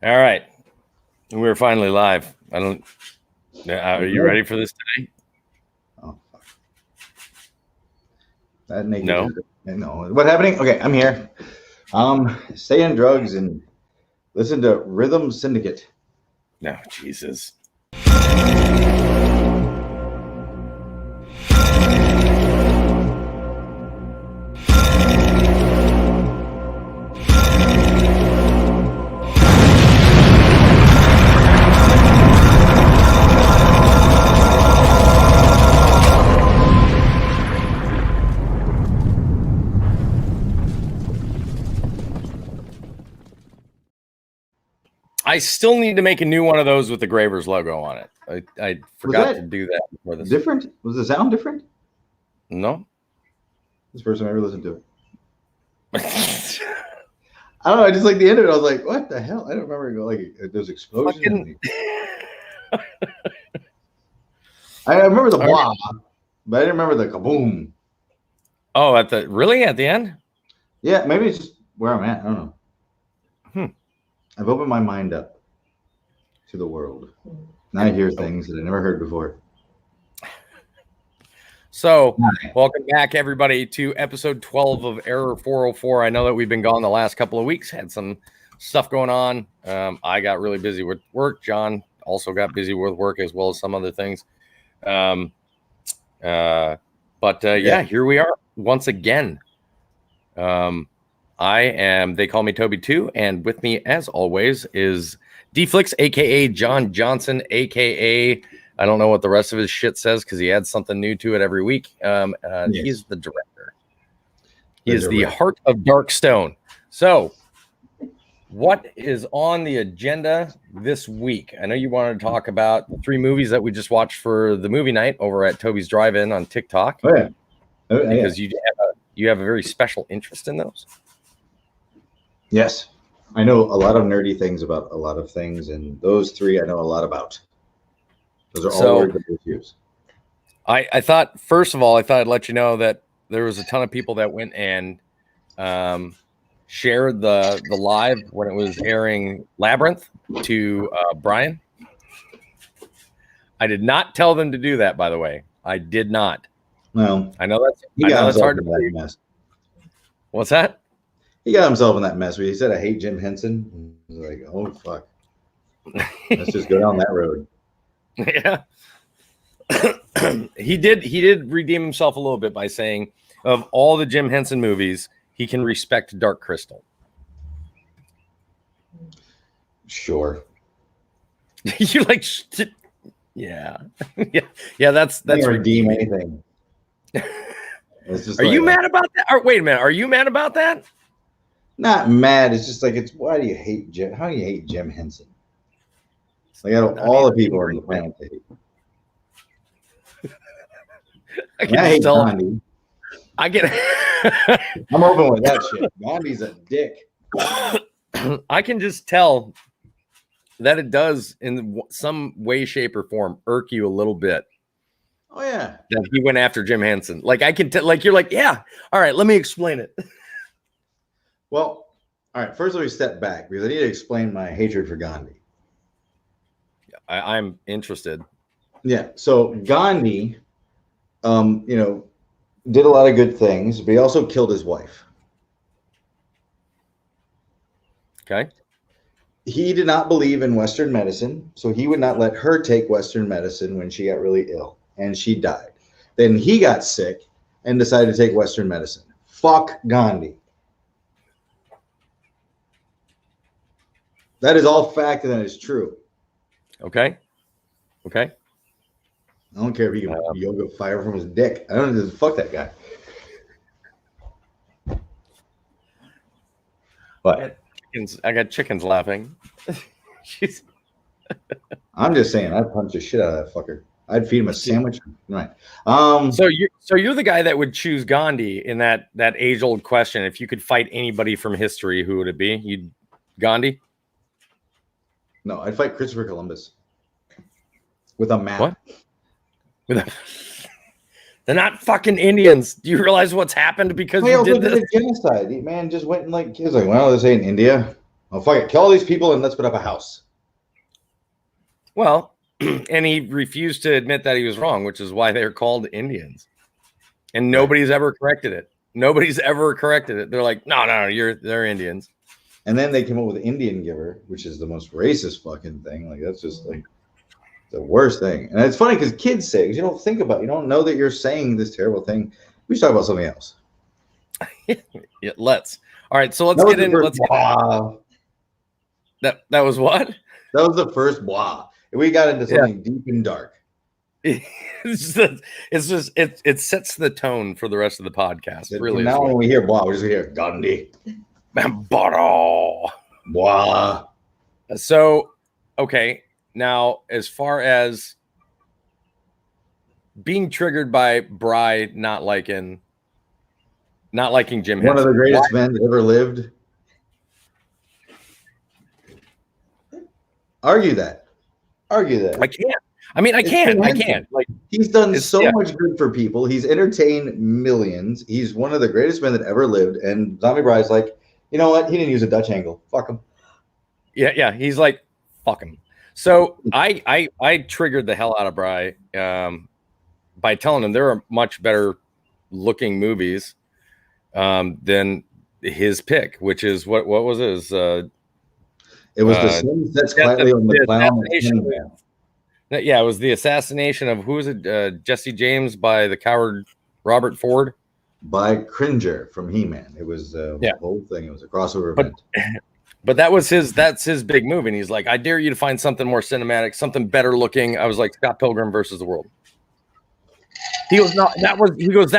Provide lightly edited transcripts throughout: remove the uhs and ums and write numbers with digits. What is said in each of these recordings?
All right. We're finally live. Are you ready for this today? Oh, fuck. That naked No. No. What's happening? Okay, I'm here. Stay on drugs and listen to Rhythm Syndicate. No, Jesus. I still need to make a new one of those with the Gravers logo on it. I forgot to do that before this. Different? Was the sound different? No. This first time I ever listened to it. I don't know. I just like the end of it. I was like, "What the hell?" I don't remember. Like those explosions. I remember the blah, but I didn't remember the kaboom. Oh, at the end? Yeah, maybe it's just where I'm at. I don't know. I've opened my mind up to the world. Now I hear things that I never heard before. So, welcome back, everybody, to episode 12 of Error 404. I know that we've been gone the last couple of weeks, had some stuff going on. I got really busy with work. John also got busy with work as well as some other things. Yeah, here we are once again. They call me Toby too, and with me, as always, is D-Flix, aka John Johnson, aka I don't know what the rest of his shit says because he adds something new to it every week. Yes. He's the director. He is the Heart of Darkstone. So, what is on the agenda this week? I know you wanted to talk about the 3 movies that we just watched for the movie night over at Toby's Drive-In on TikTok. Oh yeah, because you have a very special interest in those. Yes, I know a lot of nerdy things about a lot of things, and those 3 I know a lot about. Those are all words that we use. I thought, first of all, I'd let you know that there was a ton of people that went and shared the live when it was airing Labyrinth to Brian. I did not tell them to do that, by the way. I did not. No, I know that's hard to believe. What's that? He got himself in that mess where he said, "I hate Jim Henson." I was like, "Oh fuck, let's just go down that road." Yeah. He did redeem himself a little bit by saying, of all the Jim Henson movies, he can respect Dark Crystal. Sure. You like, yeah. Yeah. That's redeem anything. Are you mad about that? Or wait a minute, are you mad about that? Not mad. It's just like, why do you hate Jim? How do you hate Jim Henson? Like, out of all the people on the planet to hate. I hate Gandhi. I'm open with that shit. Gandhi's a dick. I can just tell that it does, in some way, shape, or form, irk you a little bit. Oh yeah, that he went after Jim Henson. Like, I can tell. Like, you're like, yeah. All right, let me explain it. Well, all right. First, let me step back because I need to explain my hatred for Gandhi. I'm interested. Yeah. So Gandhi, did a lot of good things, but he also killed his wife. Okay. He did not believe in Western medicine, so he would not let her take Western medicine when she got really ill, and she died. Then he got sick and decided to take Western medicine. Fuck Gandhi. That is all fact, and that is true. Okay. I don't care if he can yoga fire from his dick. I don't know. Fuck that guy. What? I got chickens laughing. I'm just saying, I'd punch the shit out of that fucker. I'd feed him a sandwich. Right. So you're the guy that would choose Gandhi in that age-old question. If you could fight anybody from history, who would it be? You'd Gandhi? No, I'd fight Christopher Columbus with a map. What? They're not fucking Indians. Do you realize what's happened because you did this? Genocide. The man just went and he was like, well, this ain't India. Oh, fuck it. Kill all these people and let's put up a house. Well, and he refused to admit that he was wrong, which is why they're called Indians. And nobody's ever corrected it. Nobody's ever corrected it. They're like, no, they're Indians. And then they came up with Indian Giver, which is the most racist fucking thing. Like, that's just like the worst thing. And it's funny because kids say, you don't think about, you don't know that you're saying this terrible thing. We should talk about something else. Yeah, let's. All right, so let's get in. Let's that was what? That was the first blah. We got into something deep and dark. It sets the tone for the rest of the podcast. Really. Now when we hear blah, we just hear Gandhi. Blah. So, okay. Now, as far as being triggered by Bry not liking Jim Henson. One of the greatest men that ever lived. Argue that. I can't. I mean, I can't. Like, he's done so much good for people. He's entertained millions. He's one of the greatest men that ever lived. And Zombie Bry's like, you know what? He didn't use a Dutch angle. Fuck him. Yeah. He's like, fuck him. So I triggered the hell out of Bry by telling him there are much better looking movies than his pick, which is what was his? It was the sun sets quietly on the clown. Yeah, it was the assassination of, who was it? Jesse James by the coward Robert Ford. By Cringer from He-Man. It was the whole thing. It was a crossover event. But that's his big move. And he's like, I dare you to find something more cinematic, something better looking. I was like, Scott Pilgrim versus the World. He goes, no, that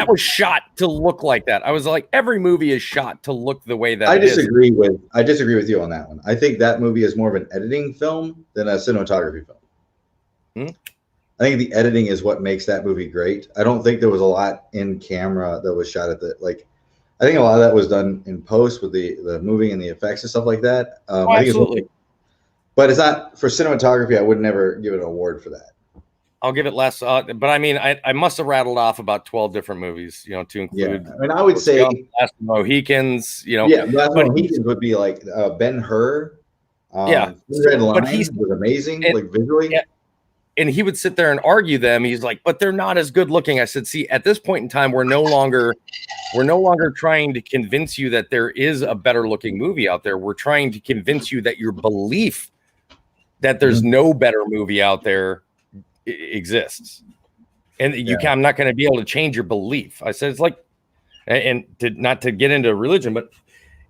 was shot to look like that. I was like, every movie is shot to look the way that I disagree with you on that one. I think that movie is more of an editing film than a cinematography film. I think the editing is what makes that movie great. I don't think there was a lot in camera that was shot at I think a lot of that was done in post with the moving and the effects and stuff like that. Absolutely. But it's not for cinematography. I would never give it an award for that. I'll give it less. But I mean, I must have rattled off about 12 different movies, to include. Yeah. I mean, I would say Last Mohicans, Last Mohicans would be like Ben-Hur. Red Line was amazing, visually. Yeah. And he would sit there and argue them. He's like, but they're not as good looking. I said, see, at this point in time, we're no longer trying to convince you that there is a better looking movie out there. We're trying to convince you that your belief that there's no better movie out there exists. And I'm not going to be able to change your belief. I said, it's like, not to get into religion, but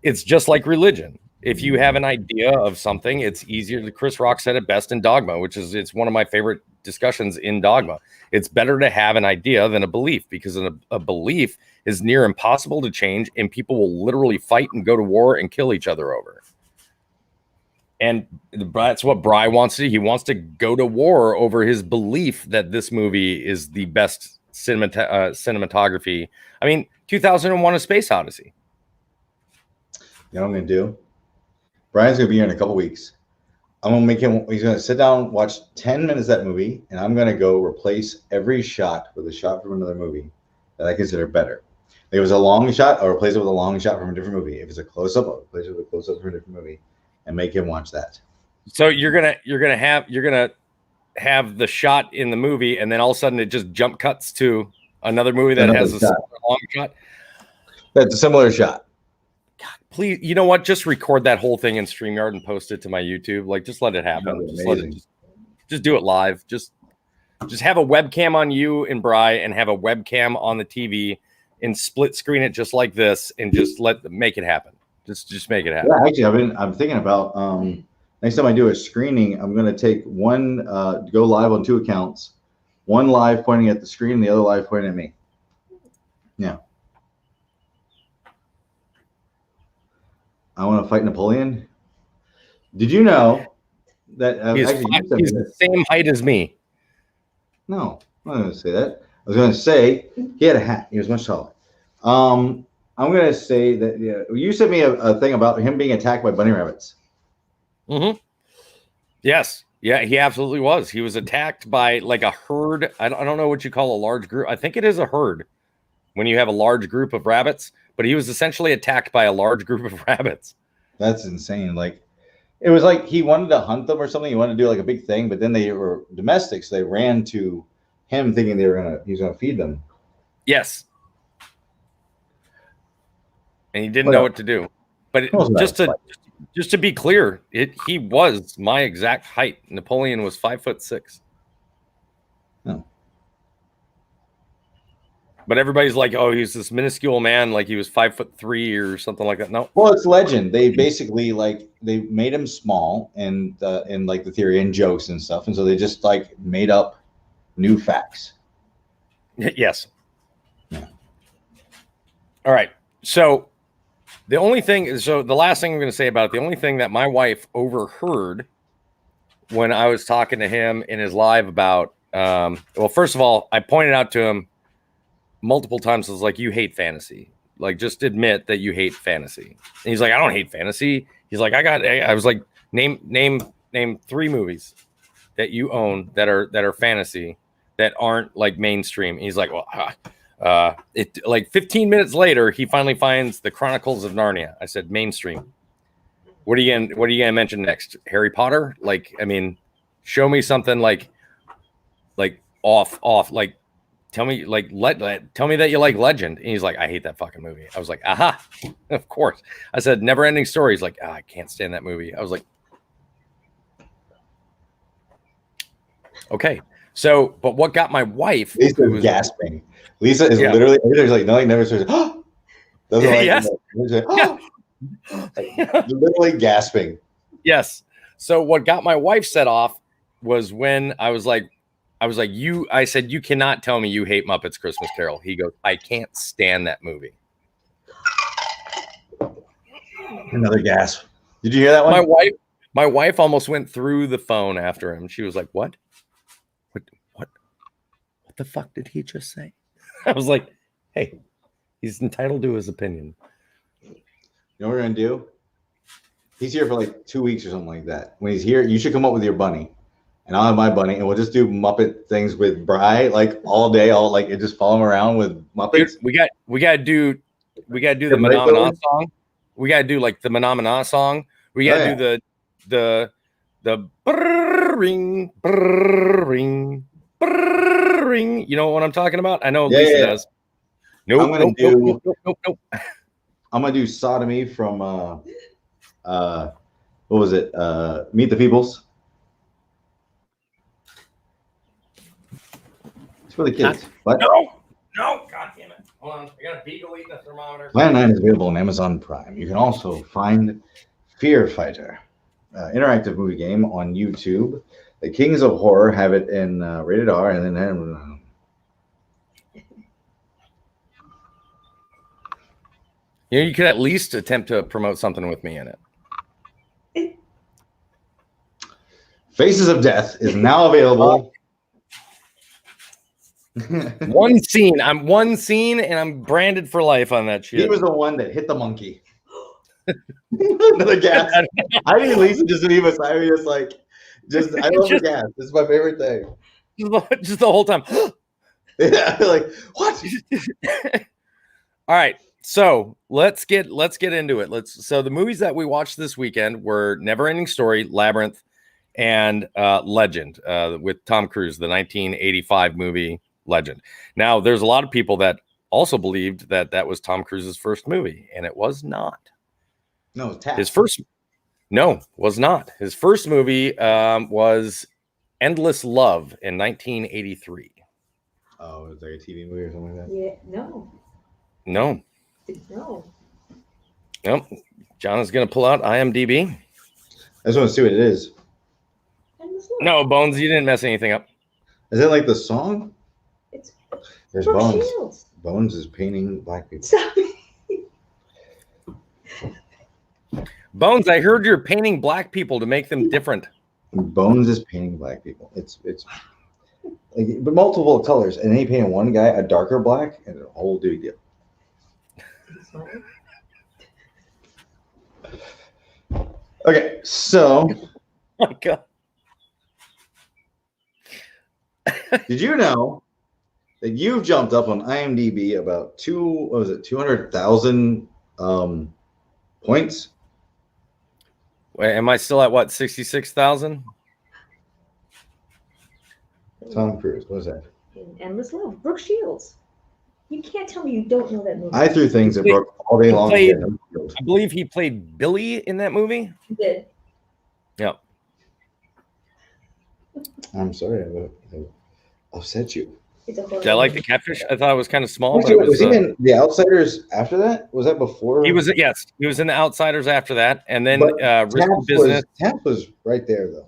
it's just like religion. If you have an idea of something, it's easier. Chris Rock said it best in Dogma, it's one of my favorite discussions in Dogma. It's better to have an idea than a belief, because a belief is near impossible to change, and people will literally fight and go to war and kill each other over. And that's what Bry wants to do. He wants to go to war over his belief that this movie is the best cinematography. I mean, 2001: A Space Odyssey. You know what I'm going to do? Brian's going to be here in a couple weeks. I'm going to make him, he's going to sit down, watch 10 minutes of that movie, and I'm going to go replace every shot with a shot from another movie that I consider better. If it was a long shot, I'll replace it with a long shot from a different movie. If it's a close-up, I'll replace it with a close-up from a different movie and make him watch that. So you're gonna have the shot in the movie, and then all of a sudden it just jump cuts to another movie that has a long shot. That's a similar shot. God, please, you know what? Just record that whole thing in StreamYard and post it to my YouTube. Like, just let it happen. Just do it live. Just have a webcam on you and Bry, and have a webcam on the TV, and split screen it just like this, and just make it happen. Just make it happen. Yeah, actually, I'm thinking about next time I do a screening, I'm going to take one, go live on 2 accounts, one live pointing at the screen, the other live pointing at me. Yeah. I want to fight Napoleon. Did you know that he's the same height as me? No, I'm not going to say that. I was going to say he had a hat. He was much taller. I'm going to say that you sent me a thing about him being attacked by bunny rabbits. Mm-hmm. Yes. Yeah, he absolutely was. He was attacked by like a herd. I don't know what you call a large group. I think it is a herd when you have a large group of rabbits, but he was essentially attacked by a large group of rabbits. That's insane. Like, It was like he wanted to hunt them or something. He wanted to do like a big thing, but then they were domestics. They ran to him thinking he was gonna feed them. Yes. And he didn't know what to do. But just to be clear, he was my exact height. Napoleon was 5'6". Oh. But everybody's like, "Oh, he's this minuscule man, like he was 5'3" or something like that." No. Well, it's legend. They basically they made him small and like the theory and jokes and stuff, and so they just like made up new facts. Yes. Yeah. All right. So the only thing is, the last thing I'm going to say about it, the only thing that my wife overheard when I was talking to him in his live about, well, first of all, I pointed out to him multiple times, I was like, you hate fantasy. Like, just admit that you hate fantasy. And he's like, I don't hate fantasy. He's like, I was like, name 3 movies that you own that are fantasy that aren't like mainstream. And he's like, well, it like 15 minutes later, he finally finds the Chronicles of Narnia. I said, mainstream. What are you gonna mention next? Harry Potter? Like, I mean, show me something like off. Like, tell me tell me that you like Legend. And he's like, I hate that fucking movie. I was like, aha, of course. I said, Neverending Story. He's like, I can't stand that movie. I was like, okay. So, but what got my wife? Lisa was gasping. Lisa is literally like nothing. Never says, oh, doesn't like. Yes. Like, oh. Literally gasping. Yes. So what got my wife set off was when I said, you cannot tell me you hate Muppets Christmas Carol. He goes, I can't stand that movie. Another gasp. Did you hear that one? My wife almost went through the phone after him. She was like, what the fuck did he just say? I was like, hey, he's entitled to his opinion. You know what we're gonna do? He's here for like 2 weeks or something like that. When he's here, you should come up with your bunny, and I'll have my bunny, and we'll just do Muppet things with Bri like all day, it just follow him around with Muppets. Dude, we gotta do the Phenomena song. We gotta do like the Phenomena song. We gotta do the ring ring ring. You know what I'm talking about? I know Lisa does. Nope. I'm gonna do Sodomy from what was it? Meet the Peoples. It's for the kids. What? No, god damn it. Hold on. I got a beagle eating a thermometer. Plan 9 is available on Amazon Prime. You can also find Fear Fighter, interactive movie game on YouTube. The Kings of Horror have it in rated R, and then you could at least attempt to promote something with me in it. Faces of Death is now available. One scene, and I'm branded for life on that shit. He was the one that hit the monkey. Another gas. I think Lisa just leave us. I mean, it's like, I love the gas. This is my favorite thing. Just the whole time. Yeah, like what? All right, so let's get into it. So the movies that we watched this weekend were Neverending Story, Labyrinth, and Legend with Tom Cruise, the 1985 movie Legend. Now, there's a lot of people that also believed that was Tom Cruise's first movie, and it was not. No, Taft. Was not. His first movie was Endless Love in 1983. Oh, was there a TV movie or something like that? Yeah, no. Nope. John is going to pull out IMDb. I just want to see what it is. No, Bones, you didn't mess anything up. Is it like the song? There's Bones. Shields. Bones is painting black people. Stop. Bones, I heard you're painting black people to make them different. Bones is painting black people. It's like, but multiple colors, and then he painted one guy a darker black, and a whole big deal. Okay, so. Oh my God. Did you know that you've jumped up on IMDb about 200,000 points? Wait, am I still at what, 66,000? Tom Cruise. What was that? Endless Love. Brooke Shields. You can't tell me you don't know that movie. I threw things at Brooke all day long. I believe he played Billy in that movie. He did. Yeah. I'm sorry, I upset you. Did I like the Catfish? I thought it was kind of small. But was he in The Outsiders after that? Was that before? He was, yes. He was in The Outsiders after that, and then Risky Business. Taps was right there though.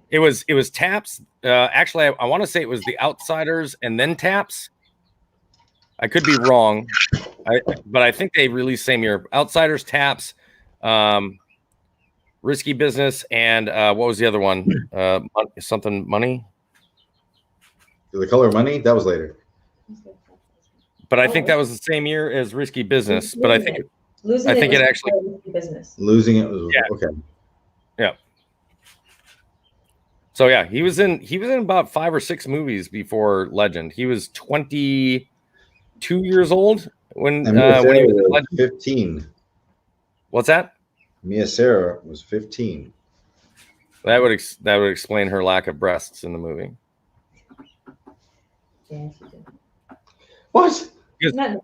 It was Taps. Actually, I want to say it was The Outsiders and then Taps. I could be wrong, but I think they released same year. Outsiders, Taps, Risky Business, and what was the other one? Something Money. The Color of Money, that was later. But I think that was the same year as Risky Business. But I think it actually Losing It was okay. Yeah. So yeah, he was in about 5 or 6 movies before Legend. He was 22 years old when he was in Legend. 15. What's that? Mia Sara was 15. That would explain her lack of breasts in the movie. Yeah, she did. What?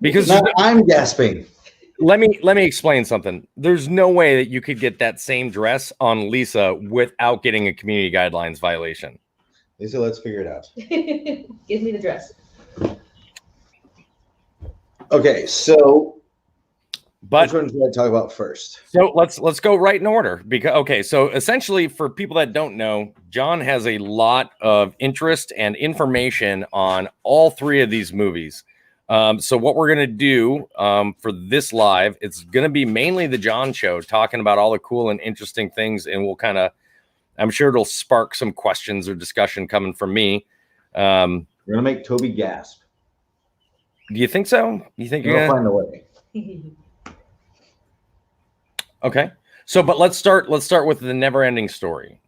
Because I'm gasping. Let me explain something. There's no way that you could get that same dress on Lisa without getting a community guidelines violation. Lisa, let's figure it out. Give me the dress. Okay, so but which one should I talk about first? So let's go right in order because so essentially for people that don't know, John has a lot of interest and information on all 3 of these movies. So what we're gonna do for this live, it's gonna be mainly the John show, talking about all the cool and interesting things, and we'll I'm sure it'll spark some questions or discussion coming from me. We're gonna make Toby gasp. Do you think so? You think you're gonna find a way? Okay. So, but let's start with the Neverending Story.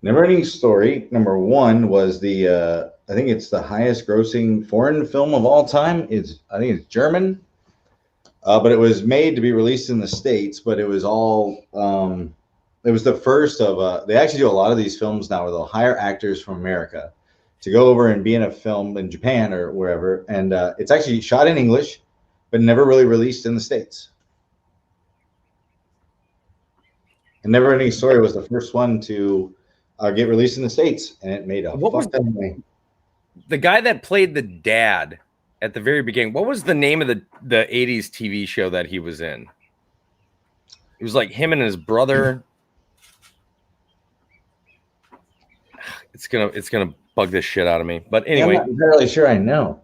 Neverending Story number 1 was the I think it's the highest grossing foreign film of all time. I think it's German, but it was made to be released in the States. But it was all it was the first of they actually do a lot of these films now where they'll hire actors from America to go over and be in a film in Japan or wherever, and it's actually shot in English, but never really released in the States. And Neverending Story was the first one to get released in the States, and it made a fuck ton of money. The guy that played the dad at the very beginning, what was the name of the 80s TV show that he was in? It was like him and his brother. It's gonna bug this shit out of me. But anyway, I'm not entirely sure I know.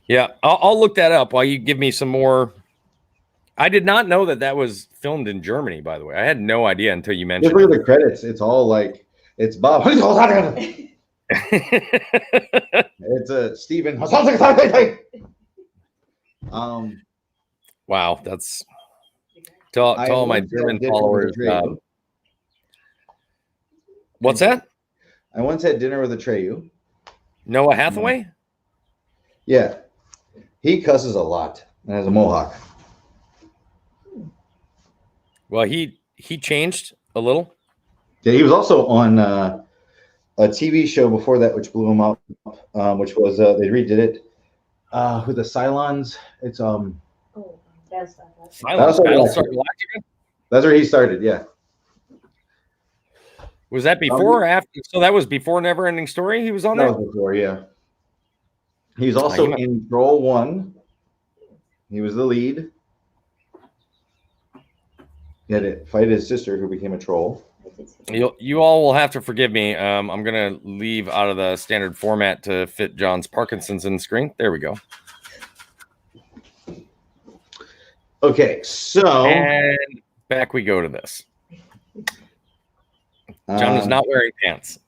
Yeah, I'll look that up while you give me some more. I did not know that was filmed in Germany, by the way. I had no idea until you mentioned it. Look at the credits. It's all like, it's Bob. It's a Stephen. Wow, that's tell all my German followers. What's that? I once had dinner with Atreyu. Noah Hathaway? Yeah. He cusses a lot and has a mohawk. Well, he changed a little. Yeah, he was also on a TV show before that, which blew him up, which was they redid it with the Cylons. It's Cylons, that's where he started. Yeah. Was that before or after? So that was before Neverending Story. He was on there. That was before, yeah. He's also in Troll 1. He was the lead. He had to fight his sister, who became a troll. You all will have to forgive me. I'm gonna leave out of the standard format to fit John's Parkinson's in the screen. There we go. Okay, so and back we go to this. John is not wearing pants.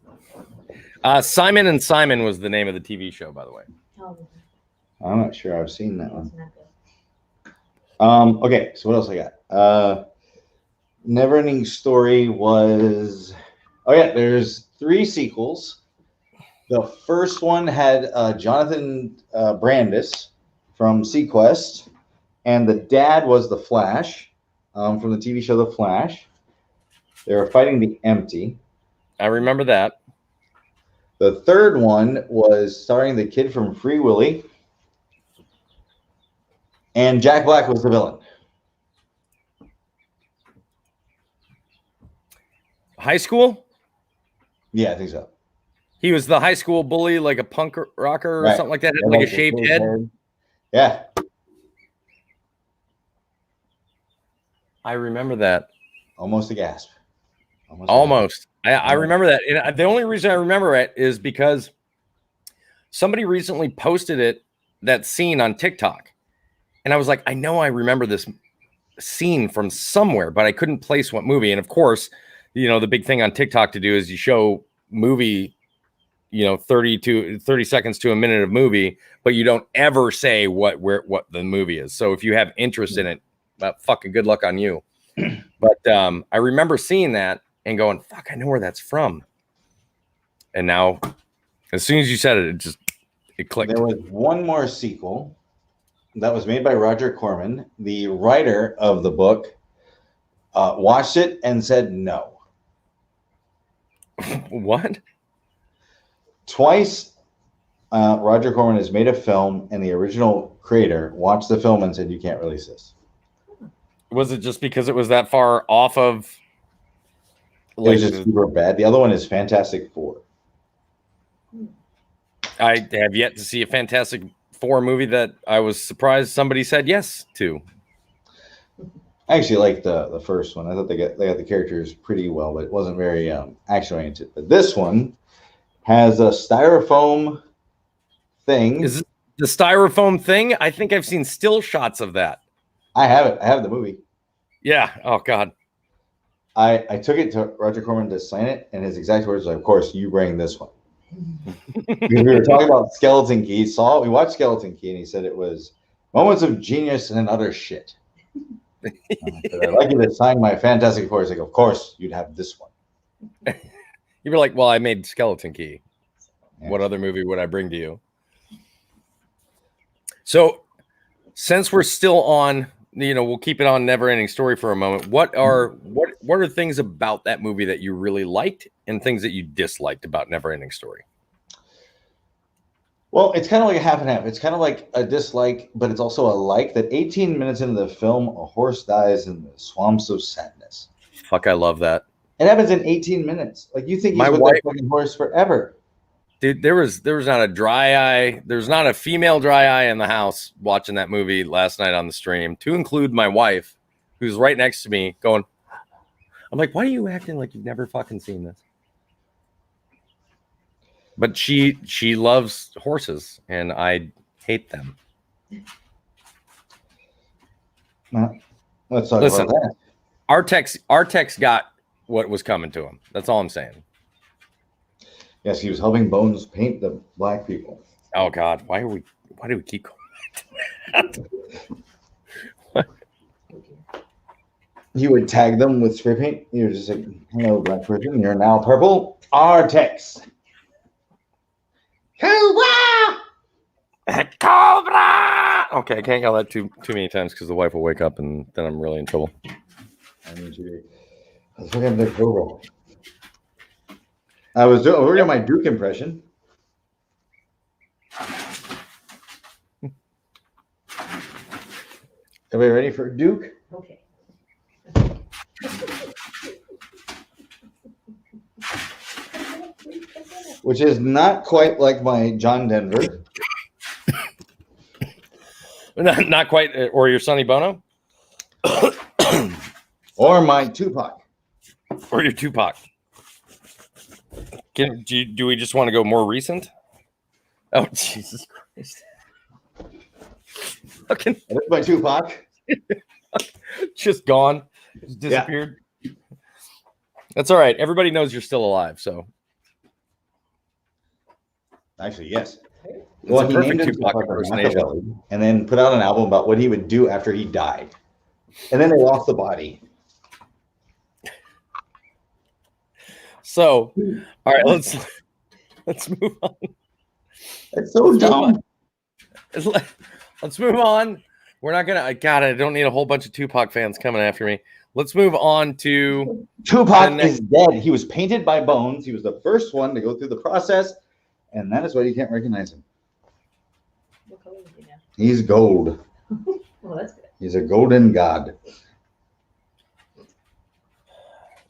Simon and Simon was the name of the TV show, by the way. I'm not sure I've seen that one. Okay, so what else I got? Neverending Story was... Oh, yeah, there's 3 sequels. The first one had Jonathan Brandis from Sequest, and the dad was The Flash from the TV show The Flash. They were fighting the Empty. I remember that. The third one was starring the kid from Free Willy. And Jack Black was the villain. High school? Yeah, I think so. He was the high school bully, like a punk rocker or something like that, had like a shaved head. Yeah. I remember that. Almost a gasp. Almost. I remember that. And the only reason I remember it is because somebody recently posted that scene on TikTok. And I was like, I know I remember this scene from somewhere, but I couldn't place what movie. And of course, the big thing on TikTok to do is you show movie, 30 seconds to a minute of movie, but you don't ever say what the movie is. So if you have interest in it, fucking good luck on you. But I remember seeing that and going, fuck, I know where that's from. And now, as soon as you said it, it clicked. There was one more sequel that was made by Roger Corman. The writer of the book watched it and said no. What? Twice, Roger Corman has made a film, and the original creator watched the film and said, you can't release this. Was it just because it was that far off of? It was just super bad. The other one is Fantastic Four. I have yet to see a Fantastic Four movie that I was surprised somebody said yes to. I actually liked the first one. I thought they got the characters pretty well, but it wasn't very action oriented. But this one has a styrofoam thing. Is it the styrofoam thing? I think I've seen still shots of that. I have it. I have the movie. Yeah. Oh God. I took it to Roger Corman to sign it, and his exact words were, "Of course, you bring this one." Because we were talking about Skeleton Key. We watched Skeleton Key, and he said it was moments of genius and utter shit. I'd like you to sign my Fantastic Four. He's like, of course, you'd have this one. You were like, well, I made Skeleton Key. Yeah. What other movie would I bring to you? So, since we're still on, we'll keep it on Neverending Story for a moment. What are things about that movie that you really liked and things that you disliked about Neverending Story? Well, it's kind of like a half and half. It's kind of like a dislike, but it's also a like that 18 minutes into the film, a horse dies in the swamps of sadness. Fuck, I love that. It happens in 18 minutes. Like, you think he's with that fucking horse forever. Dude, there was not a dry eye. There's not a female dry eye in the house watching that movie last night on the stream, to include my wife, who's right next to me going, I'm like, why are you acting like you've never fucking seen this? But she loves horses, and I hate them. Well, let's talk about that. Our text got what was coming to him. That's all I'm saying. Yes, he was helping Bones paint the black people. Oh God, why do we keep going back to that? He would tag them with spray paint. He was just like, hello, black person, you're now purple. Artex. Cobra! Cobra! Okay, I can't yell that too many times because the wife will wake up and then I'm really in trouble. Let's look at the Cobra. I was doing my Duke impression. Everybody ready for Duke? Okay. Which is not quite like my John Denver. Not quite, or your Sonny Bono? Or my Tupac. Or your Tupac. Do we just want to go more recent? Oh, Jesus Christ. Fucking That's my Tupac. just gone. Just disappeared. Yeah. That's all right. Everybody knows you're still alive, so. Actually, yes. Well, he named Tupac impersonation. And then put out an album about what he would do after he died. And then they lost the body. So, all right, let's move on. It's so dumb. Let's move on. We're not gonna. God, I don't need a whole bunch of Tupac fans coming after me. let's move on to Tupac is dead. He was painted by Bones. He was the first one to go through the process, and that is why you can't recognize him. What color is he now? He's gold. Well, that's good. He's a golden god.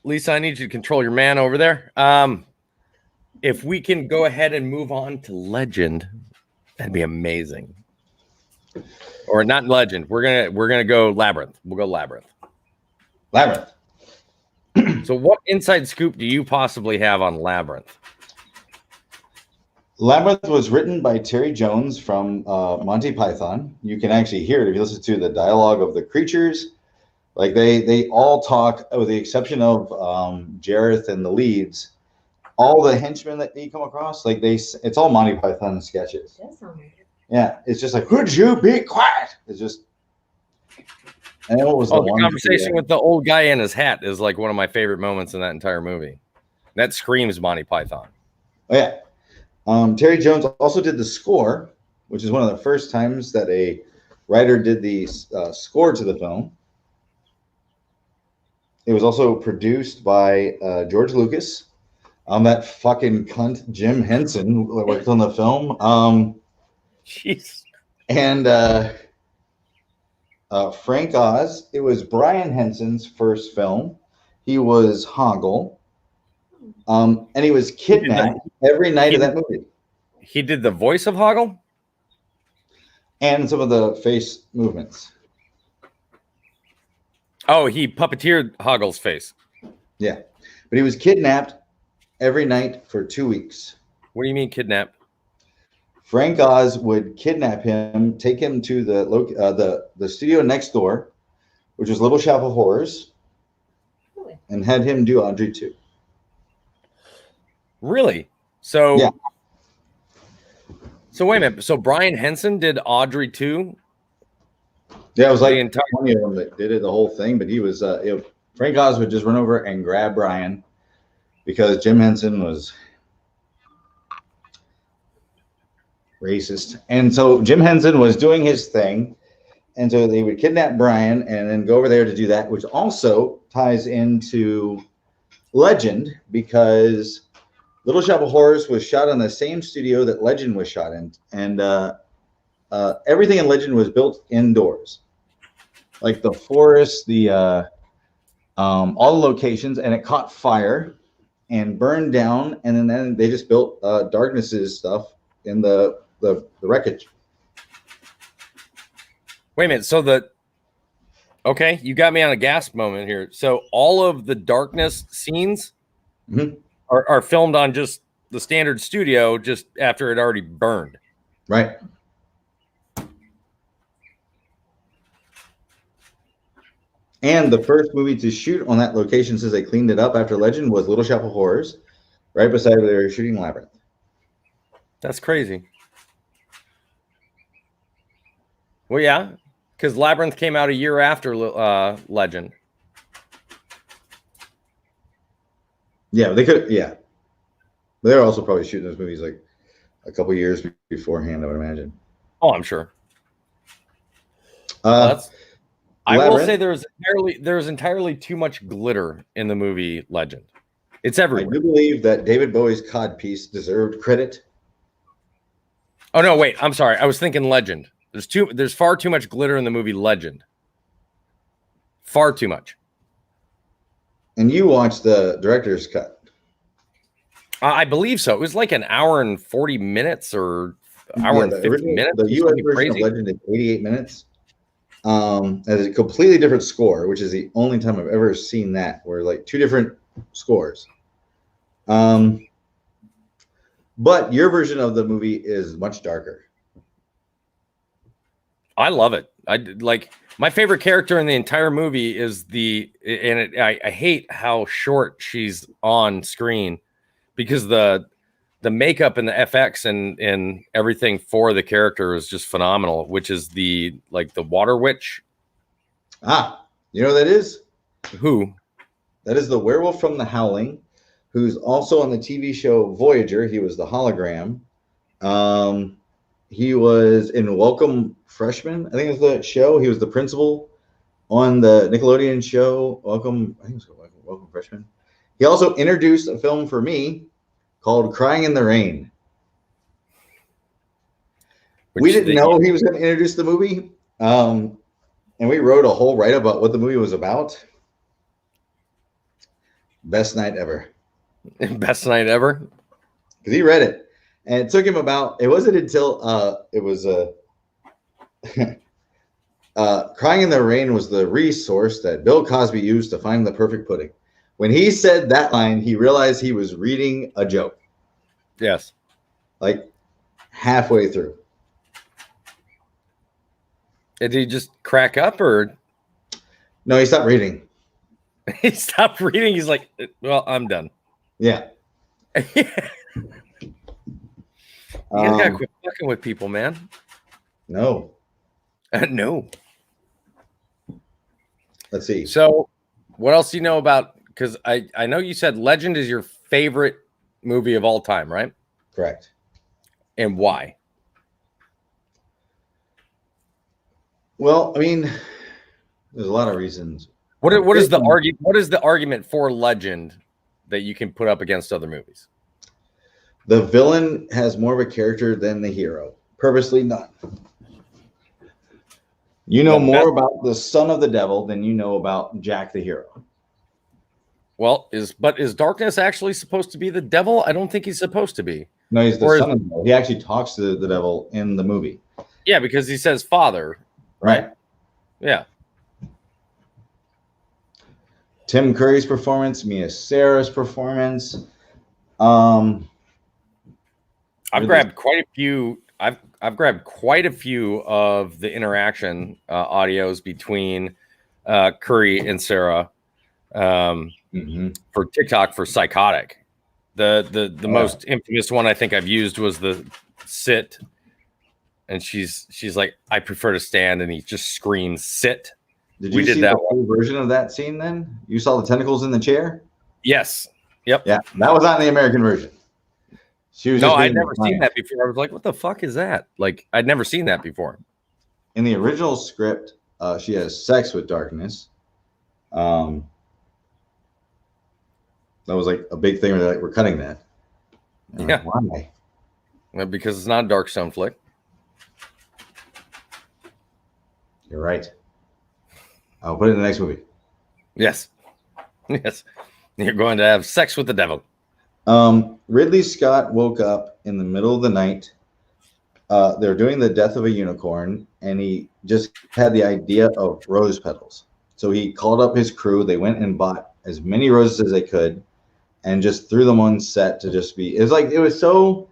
Lisa. I need you to control your man over there. If we can go ahead and move on to Legend, that'd be amazing. Or not Legend. We're gonna go Labyrinth. We'll go Labyrinth. Labyrinth. So, what inside scoop do you possibly have on Labyrinth? Labyrinth was written by Terry Jones from Monty Python. You can actually hear it if you listen to the dialogue of the creatures. Like they all talk, with the exception of Jareth and the leads. All the henchmen that you come across, like it's all Monty Python sketches. That sounds like it. Yeah, it's just like, would you be quiet? It's just. And then what was the conversation with the old guy in his hat is like one of my favorite moments in that entire movie. That screams Monty Python. Oh yeah, Terry Jones also did the score, which is one of the first times that a writer did the score to the film. It was also produced by George Lucas. That fucking cunt Jim Henson worked on the film. Jeez. And Frank Oz. It was Brian Henson's first film. He was Hoggle. And he was kidnapped every night of that movie. He did the voice of Hoggle? And some of the face movements. Oh, he puppeteered Hoggle's face. Yeah. But he was kidnapped every night for 2 weeks. What do you mean kidnap? Frank Oz would kidnap him, take him to the studio next door, which was Little Shop of Horrors, Really? and had him do Audrey 2. Really? So yeah. So wait a minute. So Brian Henson did Audrey 2? Yeah, it was like 20 of them that did it, the whole thing. But he was Frank Oz would just run over and grab Brian because Jim Henson was racist. And so Jim Henson was doing his thing. And so they would kidnap Brian and then go over there to do that, which also ties into Legend, because Little Shop of Horrors was shot on the same studio that Legend was shot in. And everything in Legend was built indoors. Like the forest, all the locations, and it caught fire and burned down. And then they just built Darkness's stuff in the wreckage. Wait a minute. Okay, you got me on a gasp moment here. So all of the Darkness scenes are filmed on just the standard studio just after it already burned. Right. And the first movie to shoot on that location since they cleaned it up after Legend was Little Shop of Horrors, right beside where they were shooting Labyrinth. That's crazy. Well, yeah, because Labyrinth came out a year after Legend. Yeah, they could. Yeah, but they were also probably shooting those movies like a couple years beforehand, I would imagine. Oh, I'm sure. I will say there's entirely too much glitter in the movie Legend. It's everywhere. I do believe that David Bowie's codpiece deserved credit. Oh no, wait, I'm sorry. I was thinking Legend. There's far too much glitter in the movie Legend. Far too much. And you watched the director's cut. I believe so. It was like an hour and 40 minutes or hour and 50 minutes. The US version of Legend is 88 minutes. Has a completely different score, which is the only time I've ever seen that, where like two different scores. But your version of the movie is much darker. I love it. My favorite character in the entire movie is I hate how short she's on screen, because the makeup and the FX and everything for the character is just phenomenal, which is the water witch. Ah, you know who that is? Who? That is the werewolf from The Howling, who's also on the TV show Voyager. He was the hologram. He was in Welcome Freshman, I think it was the show. He was the principal on the Nickelodeon show Welcome, I think it was Welcome Freshman. He also introduced a film for me called Crying in the Rain. We didn't know he was going to introduce the movie, and we wrote a whole write-up about what the movie was about. Best night ever. Best night ever? Because he read it, and it took him about, it wasn't until it was Crying in the Rain was the resource that Bill Cosby used to find the perfect pudding. When he said that line, he realized he was reading a joke. Yes. Like halfway through. Did he just crack up or? No, he stopped reading. He stopped reading. He's like, well, I'm done. Yeah. You guys gotta quit fucking with people, man. No. No. Let's see. So, what else do you know about? Because I know you said Legend is your favorite movie of all time, right? Correct. And why? Well, I mean, there's a lot of reasons. What is the argument? What is the argument for Legend that you can put up against other movies? The villain has more of a character than the hero, purposely done. You know more about the son of the devil than you know about Jack the hero. Well, is Darkness actually supposed to be the devil? I don't think he's supposed to be. No, he's the son of the devil. He actually talks to the devil in the movie. Yeah, because he says father. Right? Yeah. Tim Curry's performance, Mia Sarah's performance. I've grabbed quite a few. I've grabbed quite a few of the interaction audios between Curry and Sarah for TikTok for Psychotic. The most infamous one I think I've used was the sit. And she's like, I prefer to stand, and he just screams, "Sit." Did you see the full version of that scene? Then you saw the tentacles in the chair. Yes. Yep. Yeah, that was not in the American version. She was. No, I'd never seen that before. I was like, "What the fuck is that?" Like, I'd never seen that before. In the original script, she has sex with Darkness. That was like a big thing. Where like, we're cutting that. Yeah. Why? Well, because it's not a Dark Stone flick. You're right. I'll put it in the next movie. Yes. Yes. You're going to have sex with the devil. Ridley Scott woke up in the middle of the night. They're doing the death of a unicorn, and he just had the idea of rose petals. So he called up his crew. They went and bought as many roses as they could and just threw them on set to just be, it was so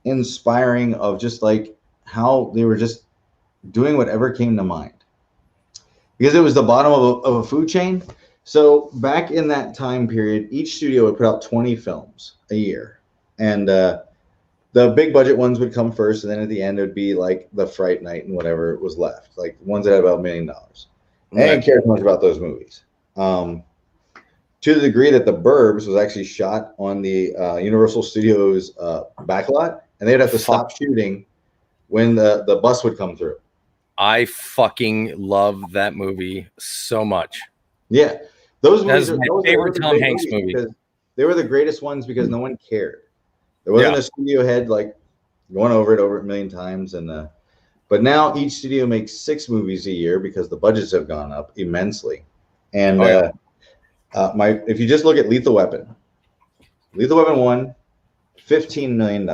inspiring of just like how they were just doing whatever came to mind, because it was the bottom of a food chain. So back in that time period, each studio would put out 20 films a year, and the big budget ones would come first, and then at the end it would be like the Fright Night and whatever was left, like ones that had about $1 million. I didn't care much about those movies, to the degree that The Burbs was actually shot on the Universal Studios backlot, and they'd have to stop shooting when the bus would come through. I fucking love that movie so much. Yeah, those movies are my favorite Tom Hanks movie. They were the greatest ones because no one cared. There wasn't a studio head like going over it a million times, and but now each studio makes 6 movies a year because the budgets have gone up immensely. And if you just look at Lethal Weapon 1, $15 million.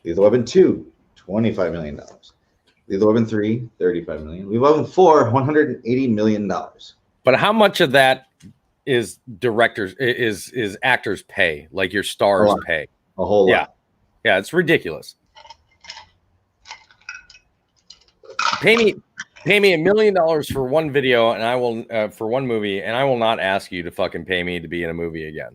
Lethal Weapon 2, $25 million. Lethal Weapon 3, $35 million. Lethal Weapon 4, $180 million. But how much of that is directors is actors pay, like your stars pay? A whole lot. Yeah, it's ridiculous. Pay me $1 million for one video, and I will for one movie, and I will not ask you to fucking pay me to be in a movie again.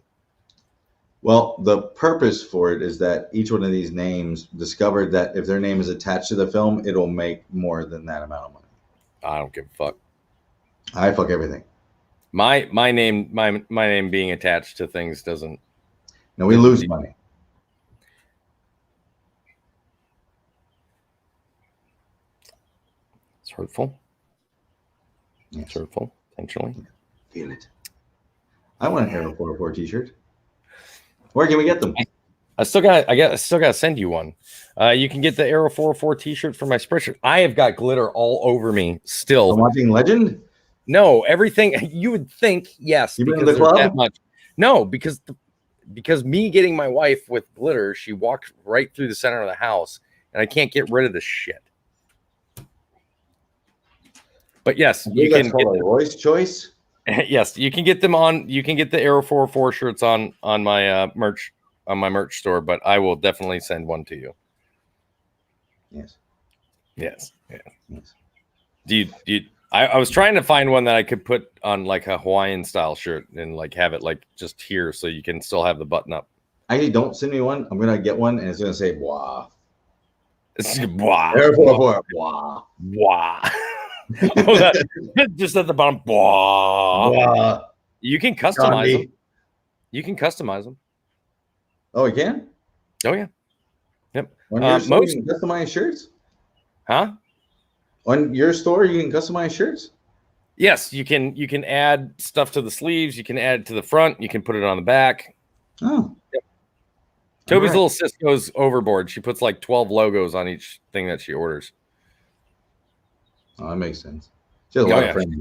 Well, the purpose for it is that each one of these names discovered that if their name is attached to the film, it'll make more than that amount of money. I don't give a fuck. I fuck everything. My name being attached to things doesn't. No, we lose money. It's hurtful. Yes. Truthful, potentially. Feel it. I want an Arrow 404 t-shirt. Where can we get them? I still got to send you one. You can get the Arrow 404 t-shirt for my spreadshirt. I have got glitter all over me still. I'm watching Legend? No, everything you would think, yes, You been to because the there's club? that much. No, because me getting my wife with glitter, she walked right through the center of the house, and I can't get rid of this shit. But yes, you can get a Roy's choice. yes, you can get them on. You can get the Arrow 404 shirts on my merch store. But I will definitely send one to you. Yes. Yes. Yeah. Yes. Do you? I was trying to find one that I could put on like a Hawaiian style shirt and like have it like just here so you can still have the button up. Actually, don't send me one. I'm gonna get one and it's gonna say "Blah." It's blah, Arrow 404. Blah. blah. Oh, just at the bottom. Blah. Blah. You can customize them. You can customize them. Oh, you can? Oh yeah. Yep. On your store, most you can customize shirts? Huh? On your store, you can customize shirts? Yes, you can add stuff to the sleeves. You can add it to the front. You can put it on the back. Oh. Yep. Toby's right. little sis goes overboard. She puts like 12 logos on each thing that she orders. Oh, that makes sense. She has a lot of friends.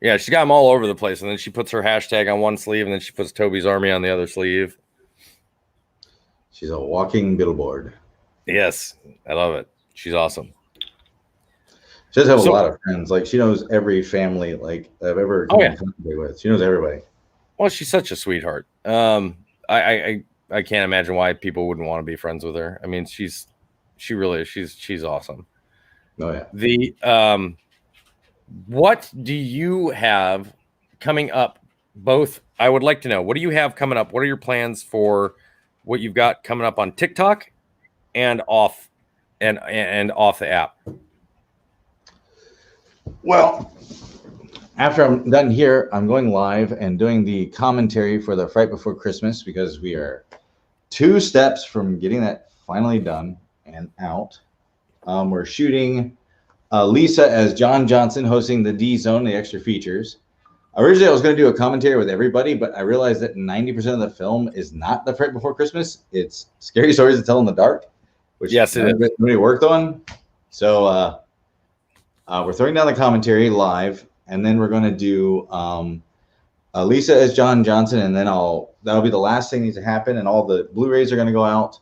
Yeah, she's got them all over the place. And then she puts her hashtag on one sleeve, and then she puts Toby's Army on the other sleeve. She's a walking billboard. Yes, I love it. She's awesome. She does have a lot of friends. Like she knows every family like I've ever come in contact with. She knows everybody. Well, she's such a sweetheart. I can't imagine why people wouldn't want to be friends with her. I mean, she really is. She's awesome. Oh yeah. The what do you have coming up? Both, I would like to know. What do you have coming up? What are your plans for what you've got coming up on TikTok and off off the app? Well, after I'm done here, I'm going live and doing the commentary for the Fright Before Christmas because we are 2 steps from getting that finally done and out. We're shooting Lisa as John Johnson hosting the D Zone, the extra features. Originally, I was going to do a commentary with everybody, but I realized that 90% of the film is not the Fright Before Christmas. It's Scary Stories to Tell in the Dark, which nobody worked on. So we're throwing down the commentary live, and then we're going to do Lisa as John Johnson, and then that'll be the last thing that needs to happen, and all the Blu-rays are going to go out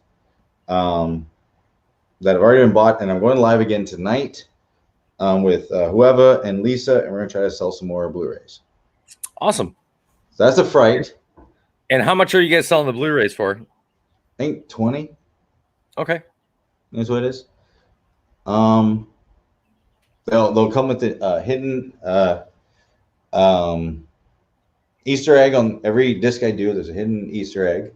that have already been bought, and I'm going live again tonight with whoever and Lisa, and we're going to try to sell some more Blu-rays. Awesome. So that's a Fright. And how much are you guys selling the Blu-rays for? I think 20. Okay. That's what it is. They'll come with the hidden Easter egg on every disc I do. There's a hidden Easter egg.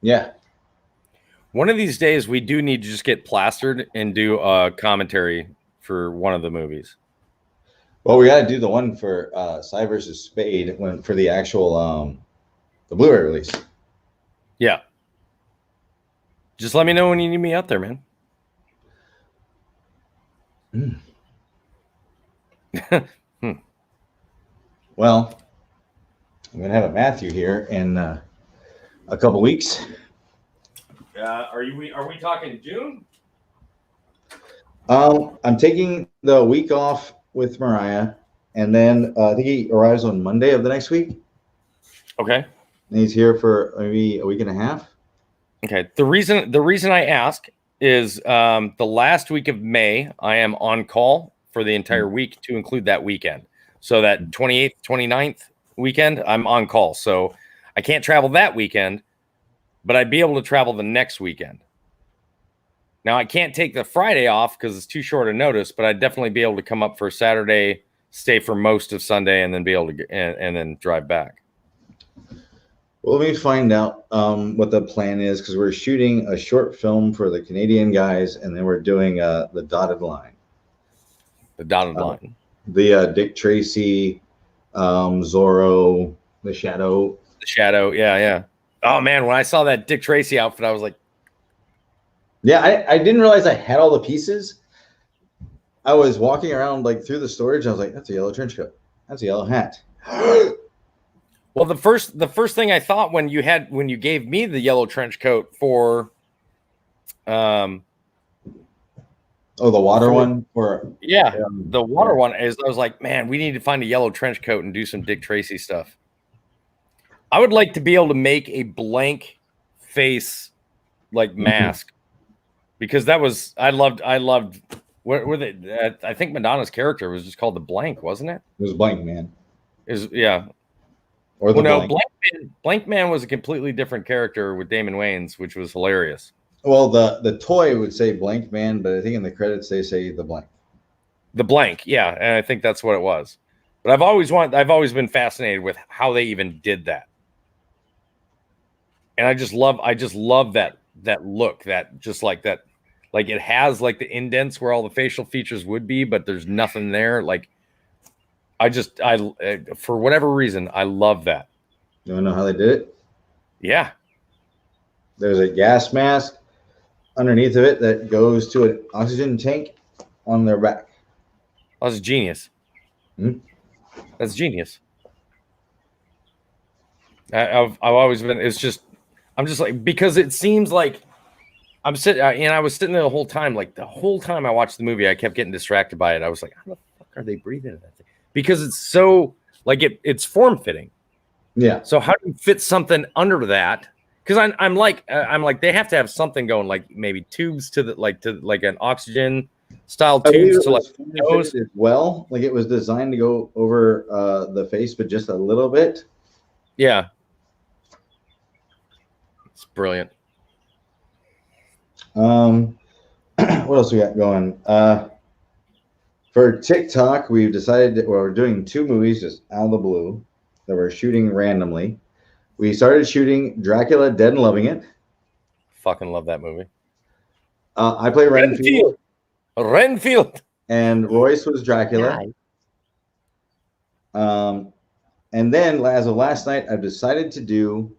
Yeah. One of these days, we do need to just get plastered and do a commentary for one of the movies. Well, we got to do the one for Cy versus Spade for the actual the Blu-ray release. Yeah. Just let me know when you need me out there, man. Well, I'm gonna have a Matthew here in a couple weeks. Are we talking June? I'm taking the week off with Mariah, and then I think he arrives on Monday of the next week. Okay. And he's here for maybe a week and a half. Okay. The reason I ask is the last week of May, I am on call for the entire week to include that weekend. So that 28th, 29th weekend, I'm on call. So I can't travel that weekend, but I'd be able to travel the next weekend. Now, I can't take the Friday off because it's too short a notice, but I'd definitely be able to come up for Saturday, stay for most of Sunday, and then be able to and then drive back. Well, let me find out what the plan is, because we're shooting a short film for the Canadian guys, and then we're doing the Dotted Line. The Dotted Line. The Dick Tracy, Zorro, the Shadow. The Shadow, yeah. Oh, man, when I saw that Dick Tracy outfit, I was like... Yeah, I didn't realize I had all the pieces. I was walking around like through the storage. I was like, that's a yellow trench coat. That's a yellow hat. Well, the first thing I thought when you gave me the yellow trench coat for, Oh, the water one? Or the water one is. I was like, man, we need to find a yellow trench coat and do some Dick Tracy stuff. I would like to be able to make a blank face like mask, because that was I loved. What were they? I think Madonna's character was just called the Blank, wasn't it? It was Blank Man. Or the Blank. Blank Man was a completely different character with Damon Wayans, which was hilarious. Well, the toy would say Blank Man, but I think in the credits they say the Blank. The Blank, yeah, and I think that's what it was. But I've always been fascinated with how they even did that. And I just love that look, that just like that, like it has like the indents where all the facial features would be, but there's nothing there. Like I for whatever reason, I love that. You want to know how they did it? Yeah. There's a gas mask underneath of it that goes to an oxygen tank on their back. Oh, that's genius. That's genius. I've always been. I'm just like, because it seems like I'm sitting, and I was sitting there the whole time. Like the whole time I watched the movie, I kept getting distracted by it. I was like, how the fuck are they breathing in that thing? Because it's so like it's form fitting. Yeah. So how do you fit something under that? Because I'm like they have to have something going, like maybe tubes to an oxygen style tubes to like nose as well. Like it was designed to go over the face, but just a little bit. Yeah. It's brilliant. What else we got going? For TikTok, we've decided that we're doing 2 movies just out of the blue that we're shooting randomly. We started shooting Dracula Dead and Loving It. Fucking love that movie. I play Renfield. Renfield. And Royce was Dracula. And then as of last night, I've decided to do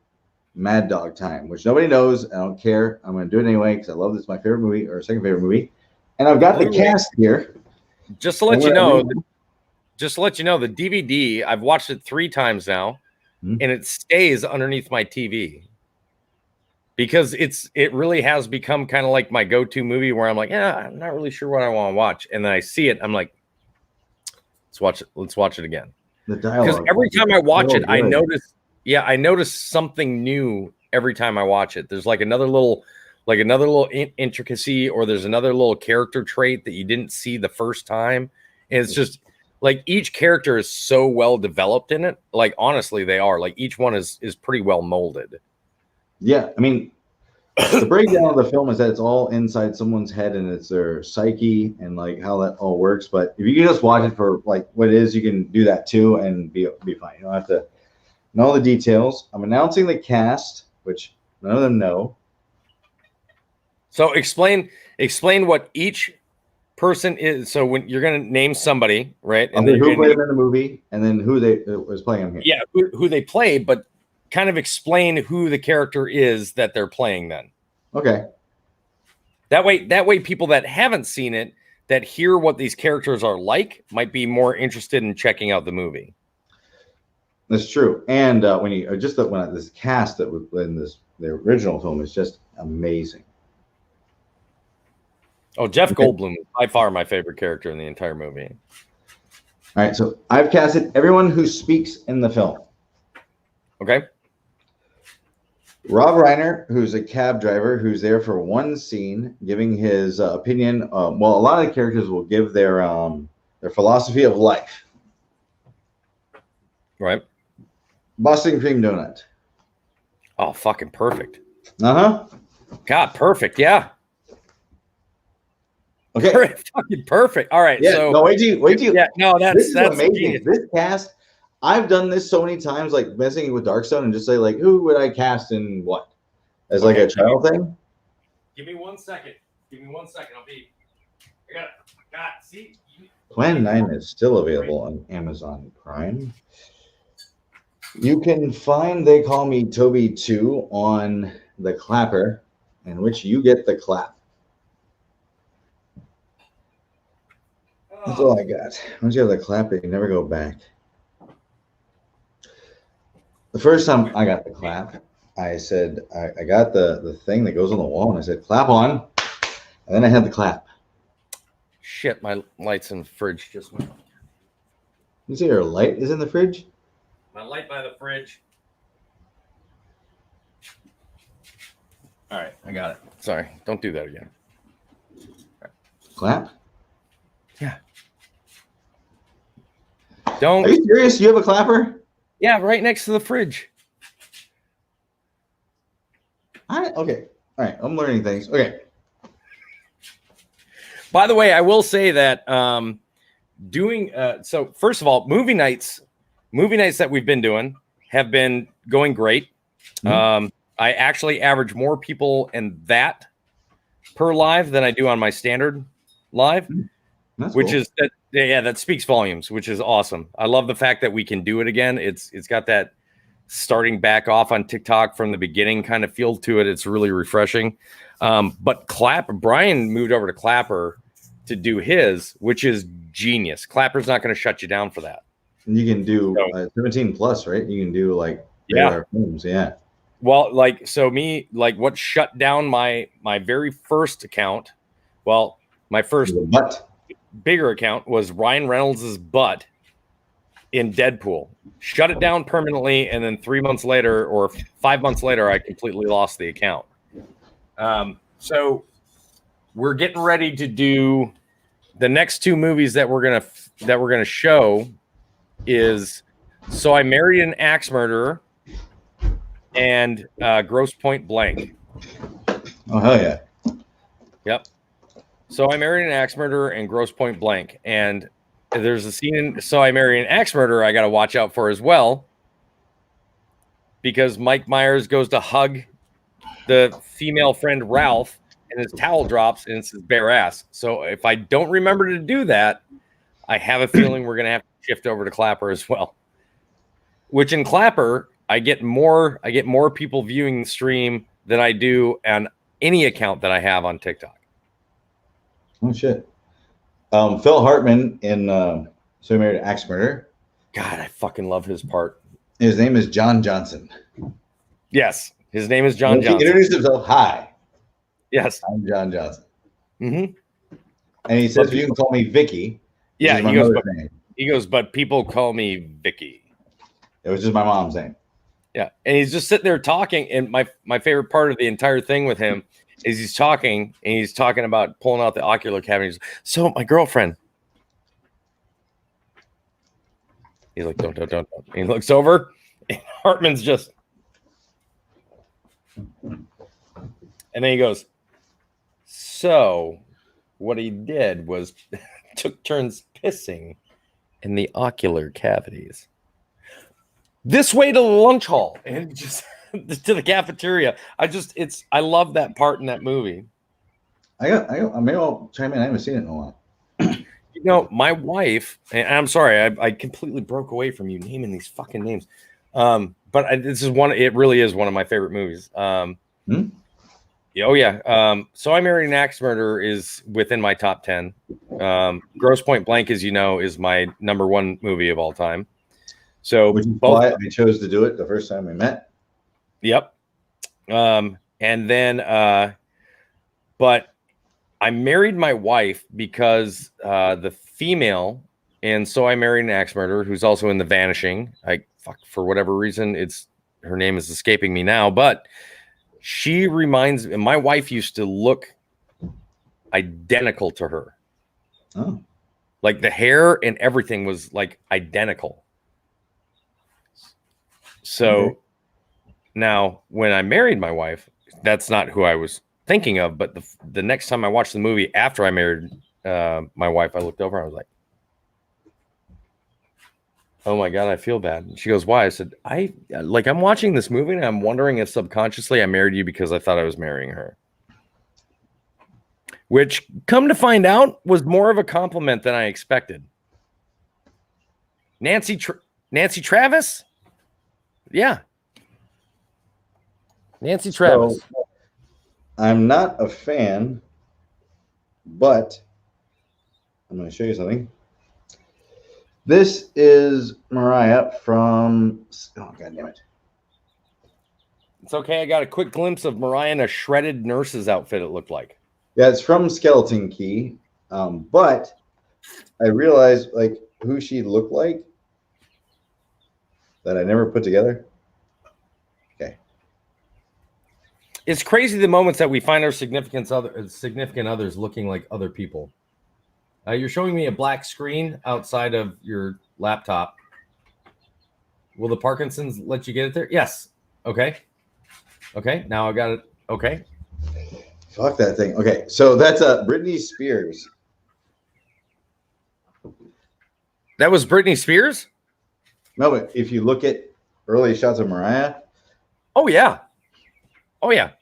Mad Dog Time, which nobody knows. I don't care. I'm going to do it anyway because I love this. It's my favorite movie, or second favorite movie. And I've got the cast here. Just to let you know, the DVD, I've watched it 3 times now, and it stays underneath my TV because it really has become kind of like my go-to movie where I'm like, yeah, I'm not really sure what I want to watch, and then I see it, I'm like, let's watch it again. The dialogue, because every time I watch it, I notice something new every time I watch it. There's like another little intricacy, or there's another little character trait that you didn't see the first time. And it's just like each character is so well developed in it. Like, honestly, they are like each one is pretty well molded. Yeah. I mean, the breakdown of the film is that it's all inside someone's head and it's their psyche and like how that all works. But if you can just watch it for like what it is, you can do that too and be fine. You don't have to know the details. I'm announcing the cast, which none of them know. So explain what each person is. So when you're going to name somebody, right? And then who played them in the movie, and then who they was playing them here. Yeah, who they play, but kind of explain who the character is that they're playing then. Okay. That way people that haven't seen it, that hear what these characters are like, might be more interested in checking out the movie. That's true. And when this cast that was in the original film is just amazing. Oh, Jeff Goldblum, by far my favorite character in the entire movie. All right, so I've casted everyone who speaks in the film. Okay. Rob Reiner, who's a cab driver, who's there for one scene, giving his opinion. Well, a lot of the characters will give their philosophy of life. Right. Boston Cream Donut. Oh, fucking perfect. Uh-huh. God, perfect. Yeah. Okay. Fucking perfect. All right. Yeah. So no, wait till you. Yeah. No, that's amazing. Genius. This cast, I've done this so many times, like messing with Darkstone, and just say like, who would I cast in what, as like a trial thing. Give me 1 second. I'll be. God. See. Plan 9 is still available on Amazon Prime. You can find They Call Me Toby 2 on the Clapper, in which you get the clap. That's all I got. Once you have the clap, you never go back. The first time I got the clap, I said, I got the thing that goes on the wall, and I said, clap on. And then I had the clap. Shit, my lights in the fridge just went off. You say your light is in the fridge? My light by the fridge. All right, I got it. Sorry, don't do that again. Clap? Yeah. Are Don't. you serious? You have a clapper? Yeah, right next to the fridge. Okay. All right. I'm learning things. Okay. By the way, I will say that so first of all, movie nights that we've been doing have been going great. Mm-hmm. I actually average more people in that per live than I do on my standard live, That's which cool. is that. Yeah, that speaks volumes, which is awesome. I love the fact that we can do it again. It's got that starting back off on TikTok from the beginning kind of feel to it. It's really refreshing. But Brian moved over to Clapper to do his, which is genius. Clapper's not going to shut you down for that. And you can do 17 plus, right? You can do like films. Yeah. Well, what shut down my very first account? Well, my first bigger account was Ryan Reynolds' butt in Deadpool. Shut it down permanently, and then 3 months later or 5 months later, I completely lost the account. So we're getting ready to do the next two movies that we're gonna show is So I Married an Axe Murderer and Gross Point Blank. Oh hell yeah! Yep. So I Married an Axe Murderer and Gross Point Blank, and there's a scene in So I Married an Axe Murderer I got to watch out for as well, because Mike Myers goes to hug the female friend Ralph, and his towel drops, and it's his bare ass. So if I don't remember to do that, I have a feeling we're gonna have to shift over to Clapper as well. Which in Clapper, I get more people viewing the stream than I do on any account that I have on TikTok. Oh shit! Phil Hartman in So I Married an Axe Murderer. God, I fucking love his part. His name is John Johnson. Yes, his name is John Johnson. He introduced himself. Hi. Yes, I'm John Johnson. Mm-hmm. And he says, "You can call me Vicky." Yeah, he goes, but people call me Vicky. It was just my mom's name. Yeah, and he's just sitting there talking, and my favorite part of the entire thing with him is he's talking about pulling out the ocular cavity. So my girlfriend. He's like, don't. And he looks over, and Hartman's just, and then he goes, so what he did was took turns pissing in the ocular cavities. This way to the lunch hall and just to the cafeteria. I love that part in that movie. Maybe I'll chime in. I haven't seen it in a while. You know, my wife, and I'm sorry, I completely broke away from you naming these fucking names. But it really is one of my favorite movies. Oh yeah. So I Married an Axe Murderer is within my top 10. Gross Point Blank, as you know, is my number one movie of all time. So which is why I chose to do it the first time we met. Yep. And then, but I married my wife because the female, and So I Married an Axe Murderer, who's also in The Vanishing. For whatever reason, her name is escaping me now, but she reminds me. My wife used to look identical to her. Oh, like the hair and everything was like identical. So now when I married my wife, that's not who I was thinking of. But the next time I watched the movie after I married my wife, I looked over and I was like, oh my God, I feel bad. And she goes, why? I said, I'm watching this movie and I'm wondering if subconsciously I married you because I thought I was marrying her. Which, come to find out, was more of a compliment than I expected. Nancy Travis? Yeah. Nancy Travis. So, I'm not a fan, but I'm going to show you something. This is Mariah from. Oh God damn it! It's okay. I got a quick glimpse of Mariah in a shredded nurse's outfit. It looked like. Yeah, it's from Skeleton Key, but I realized like who she looked like that I never put together. Okay. It's crazy the moments that we find our significant others looking like other people. You're showing me a black screen outside of your laptop. Will the Parkinson's let you get it there? Yes. Okay. Okay. Now I got it. Okay. Fuck that thing. Okay, so that's Britney Spears. That was Britney Spears? No, but if you look at early shots of Mariah. Oh yeah. Oh yeah.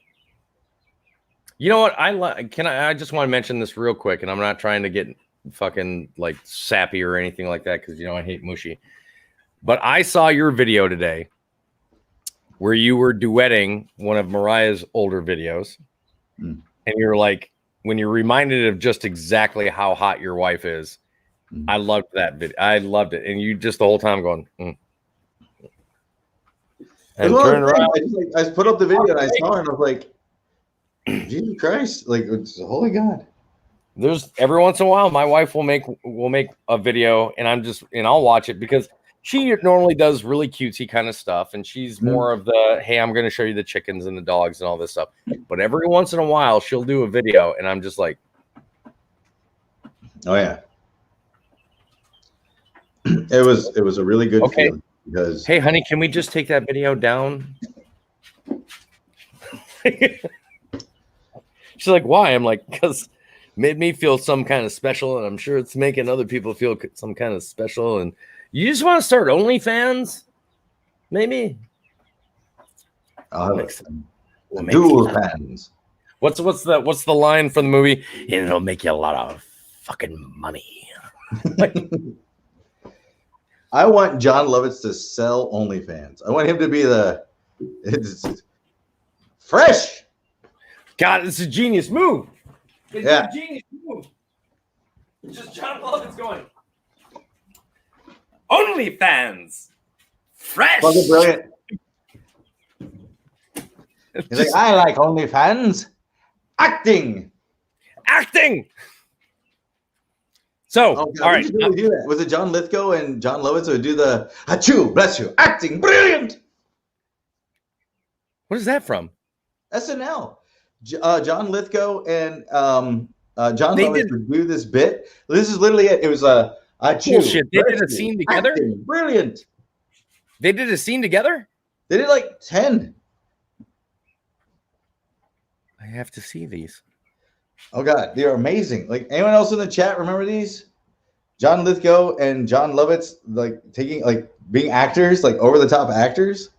You know what? I just want to mention this real quick, and I'm not trying to get fucking like sappy or anything like that because I hate mushy. But I saw your video today where you were duetting one of Mariah's older videos, and you're like, when you're reminded of just exactly how hot your wife is. I loved that video. I loved it, and you just the whole time going. And turn around. I just put up the video and I saw her and I was like, Jesus Christ! Like, it's, holy God! There's every once in a while, my wife will make a video, and I'll watch it because she normally does really cutesy kind of stuff, and she's more of the hey, I'm going to show you the chickens and the dogs and all this stuff. But every once in a while, she'll do a video, and I'm just like, oh yeah, it was a really good feeling because hey, honey, can we just take that video down? She's like, why? I'm like, because made me feel some kind of special, and I'm sure it's making other people feel some kind of special. And you just want to start OnlyFans, maybe? Dual fans. What's the line from the movie? It'll make you a lot of fucking money. I want John Lovitz to sell OnlyFans. I want him to be it's fresh. God, it's a genius move. It's a genius move. It's just John Lovitz going. OnlyFans. Fresh. Fucking brilliant. He's like, I like OnlyFans. Acting. So, all right. Really do that. Was it John Lithgow and John Lovitz who would do the achoo, bless you, acting, brilliant? What is that from? SNL. John Lithgow and John Lovitz would do this bit. This is literally it. It was a bullshit. They did a scene together? Acting, brilliant. They did a scene together? They did like 10. I have to see these. Oh God, they are amazing. Like, anyone else in the chat remember these? John Lithgow and John Lovitz being actors, like over the top actors.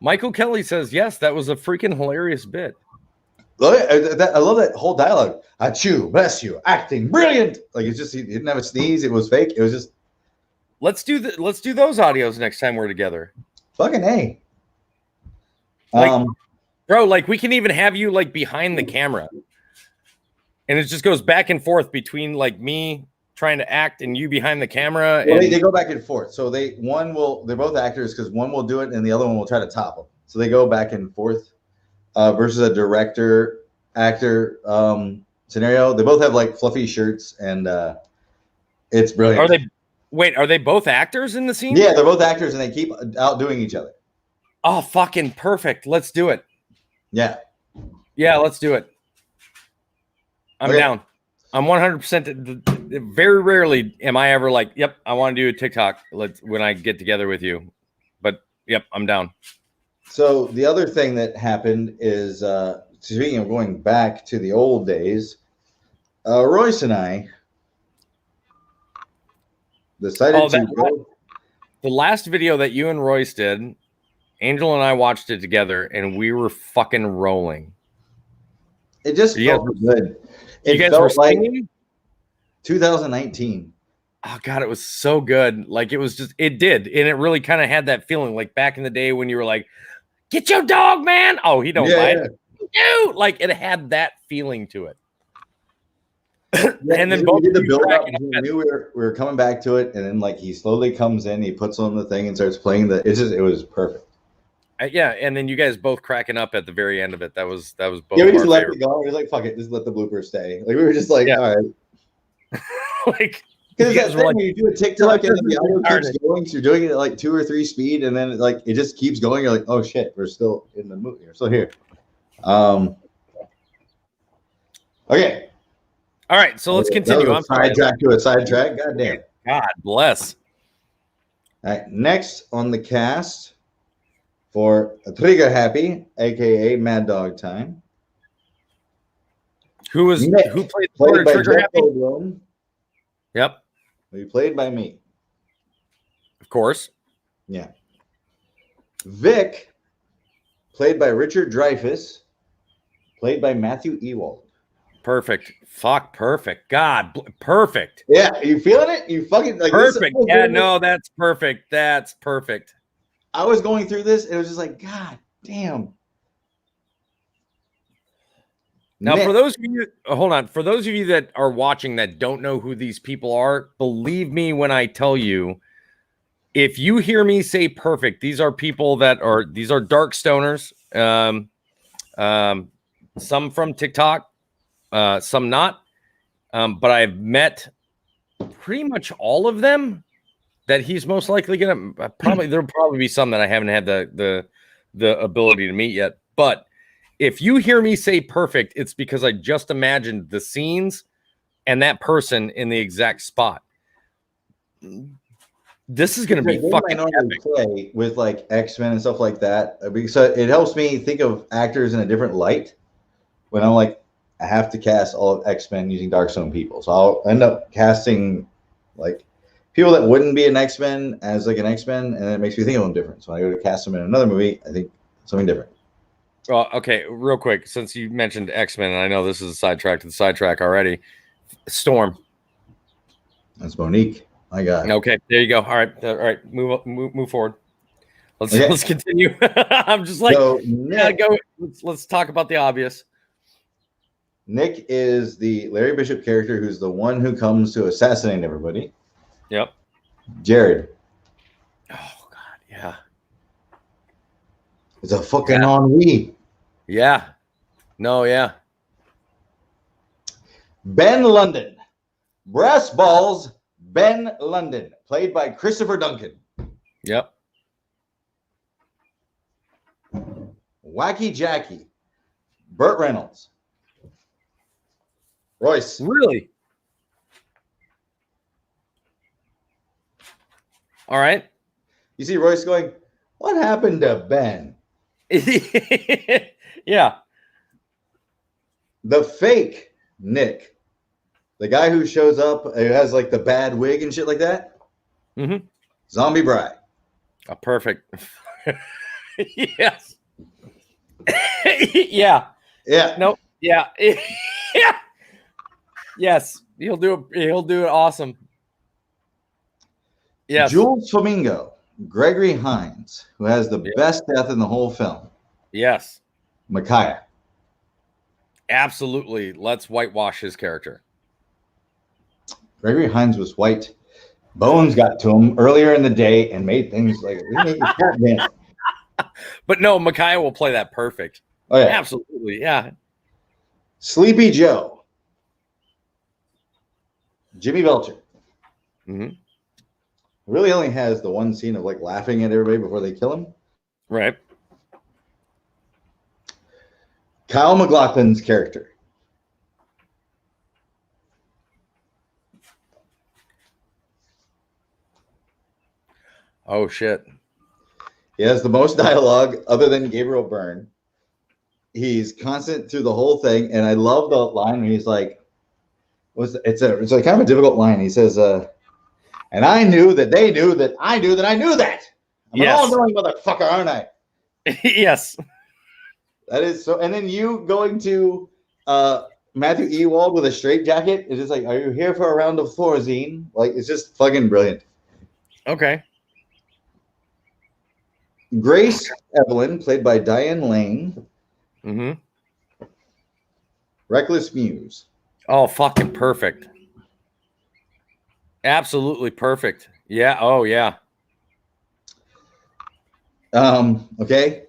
Michael Kelly says yes, that was a freaking hilarious bit. I love that whole dialogue. Achoo, bless you, acting, brilliant. Like, it's just he didn't have a sneeze. It was fake. It was just. Let's do those audios next time we're together. Fucking A. Bro, like we can even have you like behind the camera. And it just goes back and forth between like me trying to act and you behind the camera. Well, they go back and forth. So they're both actors because one will do it and the other one will try to top them. So they go back and forth versus a director actor scenario. They both have like fluffy shirts and it's brilliant. Are they both actors in the scene? Yeah, they're both actors and they keep outdoing each other. Oh, fucking perfect. Let's do it. Yeah. Yeah, let's do it. I'm down. I'm 100%. Very rarely am I ever like, yep, I want to do a TikTok when I get together with you. But yep, I'm down. So the other thing that happened is, speaking of going back to the old days, Royce and I decided to. The last video that you and Royce did, Angel and I watched it together, and we were fucking rolling. It just felt good. You guys were singing? 2019. Oh God, it was so good. Like it did, and it really kind of had that feeling, like back in the day when you were like, "Get your dog, man!" Oh, he don't bite. Dude, like it had that feeling to it. And then we both did the of you build up. cracking up We at- knew we were coming back to it, and then like he slowly comes in, he puts on the thing and starts playing the. It was perfect. Yeah, and then you guys both cracking up at the very end of it. That was both Yeah, we of just our let favorite. it go. We was like, fuck it, just let the bloopers stay. Like we were just like, Yeah. all right. Like Because you that guys thing were like, when you do a you're TikTok like, and this then the is audio keeps retarded. going, so you're doing it at like 2 or 3 speed, and then like it just keeps going. You're like, oh shit, we're still in the movie. We're still here. Okay. All right, so let's continue. That I'm was a sorry. sidetrack to a sidetrack. God damn. God bless. All right. Next on the cast for Trigger Happy, aka Mad Dog Time. Nick, Who played played by Trigger Jeff Happy? Goldblum. Yep, He played by me. of course. Yeah. Vic, played by Richard Dreyfuss, played by Matthew Ewald. Perfect. Fuck, perfect. God, perfect. Yeah, are you feeling it? You fucking like Perfect. This, Yeah, no, that's perfect. That's perfect. I was going through this, and it was just like, God damn. Now, Nick, for those of you, hold on. For those of you that are watching that don't know who these people are, believe me when I tell you, if you hear me say perfect, these are people these are dark stoners. Some from TikTok, some not. But I've met pretty much all of them that he's most likely gonna there'll probably be some that I haven't had the ability to meet yet. But if you hear me say perfect, it's because I just imagined the scenes and that person in the exact spot. This is gonna be fucking epic. play with like X-Men and stuff like that. So it helps me think of actors in a different light when I'm like, I have to cast all of X-Men using Darkstone people. So I'll end up casting like people that wouldn't be an X-Men as like an X-Men, and it makes me think of them different. So when I go to cast them in another movie, I think something different. Well, okay, real quick, since you mentioned X-Men, and I know this is a sidetrack to the sidetrack already. Storm. That's Monique. My God. Okay, there you go. All right. Move forward. Let's continue. I'm just like, So yeah, go. Let's talk about the obvious. Nick is the Larry Bishop character who's the one who comes to assassinate everybody. Yep. Jared. Oh God, yeah. It's a fucking ennui. Yeah. No, yeah. Ben London. Brass Balls, Ben London, played by Christopher Duncan. Yep. Wacky Jackie, Burt Reynolds. Royce. Really? All right. You see Royce going, what happened to Ben? Yeah. The fake Nick. The guy who shows up, who has like the bad wig and shit like that. Mm-hmm. Zombie Bry. A perfect. Yes. Yeah. Yeah. Nope. Yeah. Yeah. Yes. He'll do it awesome. Yes. Jules Flamingo. Gregory Hines, who has the best death in the whole film. Yes. Micaiah. Absolutely. Let's whitewash his character. Gregory Hines was white. Bones got to him earlier in the day and made things like But no, Micaiah will play that perfect. Oh yeah, absolutely, yeah. Sleepy Joe, Jimmy Belcher. Mm-hmm. Really only has the one scene of like laughing at everybody before they kill him. Right. Kyle MacLachlan's character. Oh shit. He has the most dialogue other than Gabriel Byrne. He's constant through the whole thing, and I love the line where he's like, it's like kind of a difficult line. He says, and I knew that they knew that I knew that I knew that. I'm an all-knowing motherfucker, aren't I? Yes. That is so. And then you going to Matthew Ewald with a straight jacket is just like, are you here for a round of Thorazine? Like, it's just fucking brilliant. Okay. Grace Evelyn, played by Diane Lane. Mm-hmm. Reckless Muse. Oh, fucking perfect. Absolutely perfect. Yeah. Oh, yeah. Okay.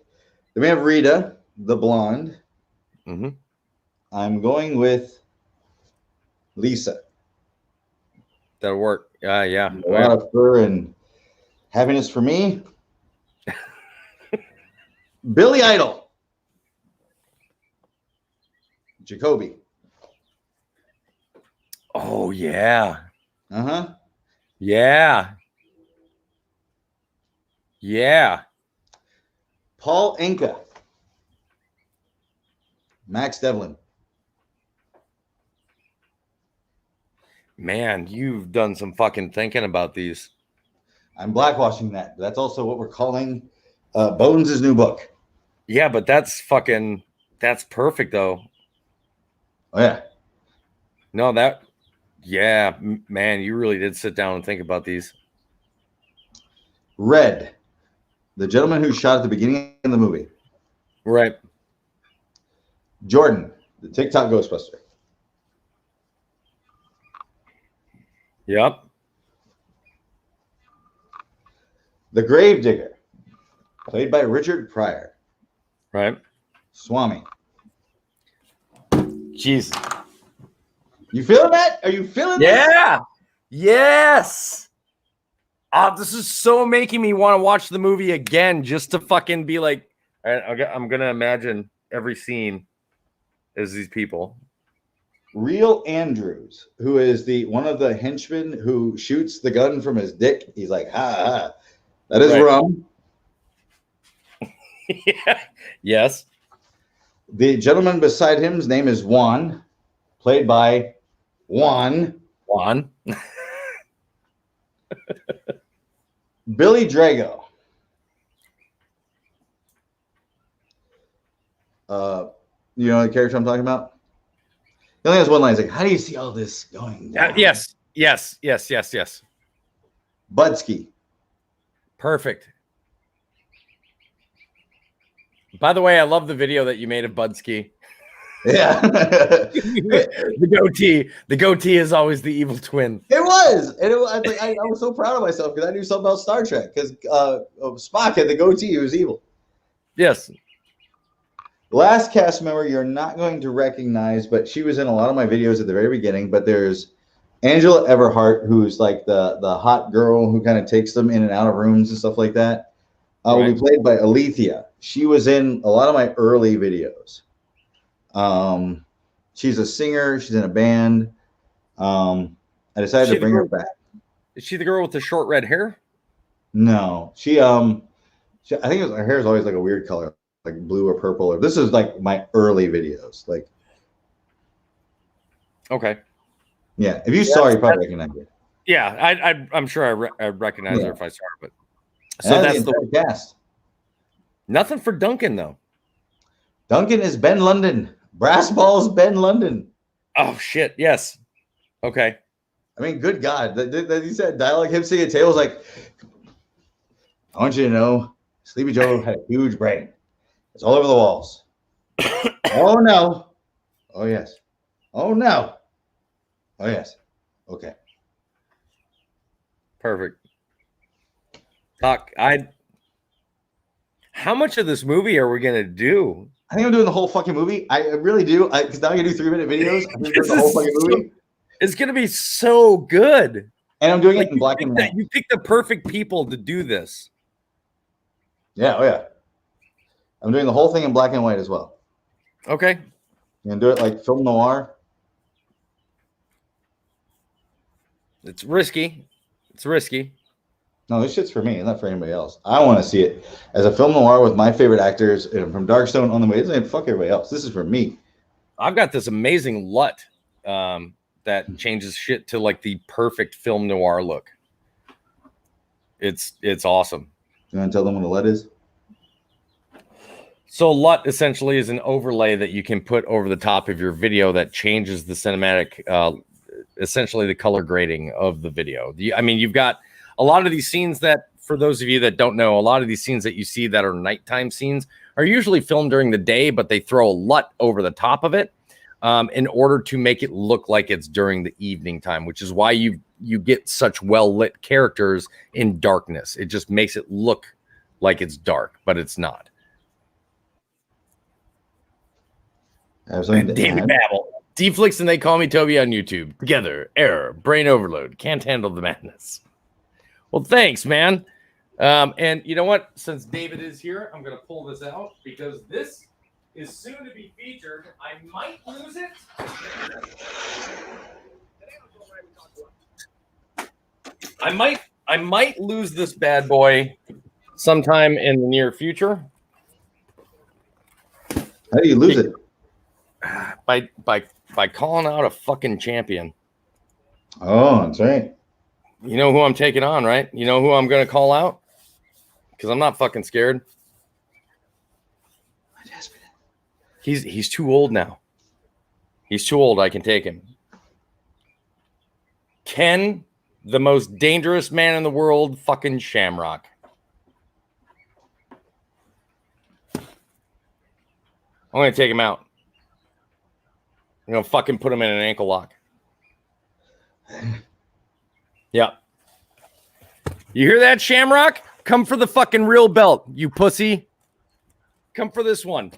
Then we have Rita, the blonde. Mm-hmm. I'm going with Lisa. That'll work. Yeah. A lot of fur and happiness for me. Billy Idol. Jacoby. Oh, yeah. Uh-huh. Yeah. Yeah. Paul Anka. Max Devlin. Man, you've done some fucking thinking about these. I'm blackwashing that. That's also what we're calling Bones' new book. Yeah, but that's perfect, though. Oh, yeah. No, man, you really did sit down and think about these. Red. The gentleman who shot at the beginning of the movie. Right. Jordan. The TikTok Ghostbuster. Yep. The Gravedigger. Played by Richard Pryor. Right. Swami. Jeez. You feeling that? Are you feeling that? Yeah. Yes. This is so making me want to watch the movie again just to fucking be like, I'm going to imagine every scene as these people. Real Andrews, who is one of the henchmen who shoots the gun from his dick. He's like, ha. That is rum. Yeah. Yes. The gentleman beside him's name is Juan, played by Juan. Billy Drago. You know the character I'm talking about? He only has one line. He's like, how do you see all this going down? Yes. Budsky. Perfect. By the way, I love the video that you made of Budsky. Yeah. The goatee is always the evil twin. It was. And I was so proud of myself because I knew something about Star Trek. Because Spock had the goatee. He was evil. Yes. Last cast member you're not going to recognize, but she was in a lot of my videos at the very beginning. But there's Angela Everhart, who's like the hot girl who kind of takes them in and out of rooms and stuff like that. Will be played by Alethea. She was in a lot of my early videos. She's a singer. She's in a band. I decided to bring her back. Is she the girl with the short red hair? No, she I think her hair is always like a weird color, like blue or purple. Or this is like my early videos. Like, okay, yeah. If you saw her, you probably recognize her. Yeah, I'm sure I'd recognize her if I saw her. But so that's the cast. Nothing for Duncan though. Duncan is Ben London. Brass Balls Ben London. Oh shit! Yes. Okay. I mean, good God, that he said dialogue. Him singing Tails like, I want you to know, Sleepy Joe had a huge brain. It's all over the walls. Oh no. Oh yes. Oh no. Oh yes. Okay. Perfect. How much of this movie are we gonna do? I think I'm doing the whole fucking movie. I really do. Because now I can do 3-minute videos. I'm doing the whole fucking movie. It's gonna be so good. And I'm doing it in black and white. You picked the perfect people to do this. Yeah, oh yeah. I'm doing the whole thing in black and white as well. Okay. You can do it like film noir. It's risky. No, this shit's for me, not for anybody else. I want to see it as a film noir with my favorite actors from Darkstone on the way. It's like, fuck everybody else. This is for me. I've got this amazing LUT that changes shit to like the perfect film noir look. It's awesome. You want to tell them what a LUT is? So LUT essentially is an overlay that you can put over the top of your video that changes the cinematic, essentially the color grading of the video. I mean, you've got a lot of these scenes that, for those of you that don't know, a lot of these scenes that you see that are nighttime scenes are usually filmed during the day, but they throw a LUT over the top of it. in order to make it look like it's during the evening time, which is why you get such well lit characters in darkness. It just makes it look like it's dark, but it's not. Danny Babble. D-Flix and They Call Me Toby on YouTube. Together, error, brain overload, can't handle the madness. Well, thanks, man. And you know what? Since David is here, I'm going to pull this out because this is soon to be featured. I might lose it. I might lose this bad boy sometime in the near future. How do you lose it? By calling out a fucking champion. Oh, that's right. You know who I'm taking on, right? You know who I'm going to call out? Because I'm not fucking scared. He's too old now. He's too old. I can take him. Ken, the most dangerous man in the world, fucking Shamrock. I'm going to take him out. I'm going to fucking put him in an ankle lock. Yeah. You hear that, Shamrock? Come for the fucking real belt, you pussy. Come for this one.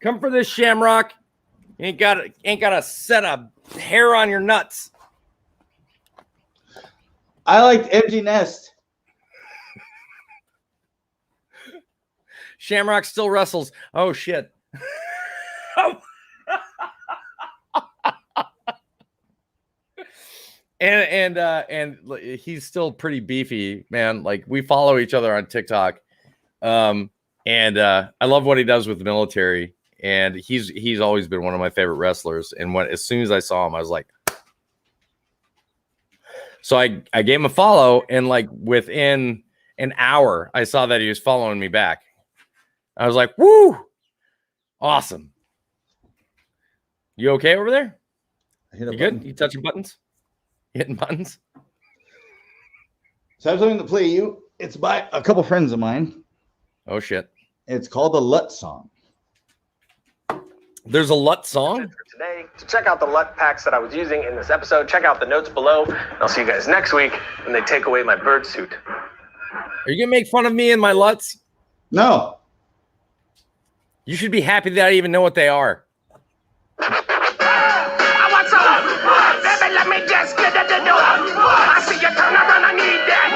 Come for this, Shamrock. Ain't got a set of hair on your nuts. I liked Empty Nest. Shamrock still wrestles. Oh shit. And he's still pretty beefy, man. Like we follow each other on TikTok. And I love what he does with the military. And he's always been one of my favorite wrestlers. And as soon as I saw him, I was like, so I gave him a follow, and like within an hour, I saw that he was following me back. I was like, woo, awesome. You okay over there? You good? You touching buttons? You hitting buttons? So I have something to play you. It's by a couple friends of mine. Oh shit. It's called the LUT song. There's a LUT song? Today, so check out the LUT packs that I was using in this episode. Check out the notes below. I'll see you guys next week when they take away my bird suit. Are you gonna make fun of me and my LUTs? No. You should be happy that I even know what they are. What's up? Baby, let me just get at the door. I see you turn around, I need that.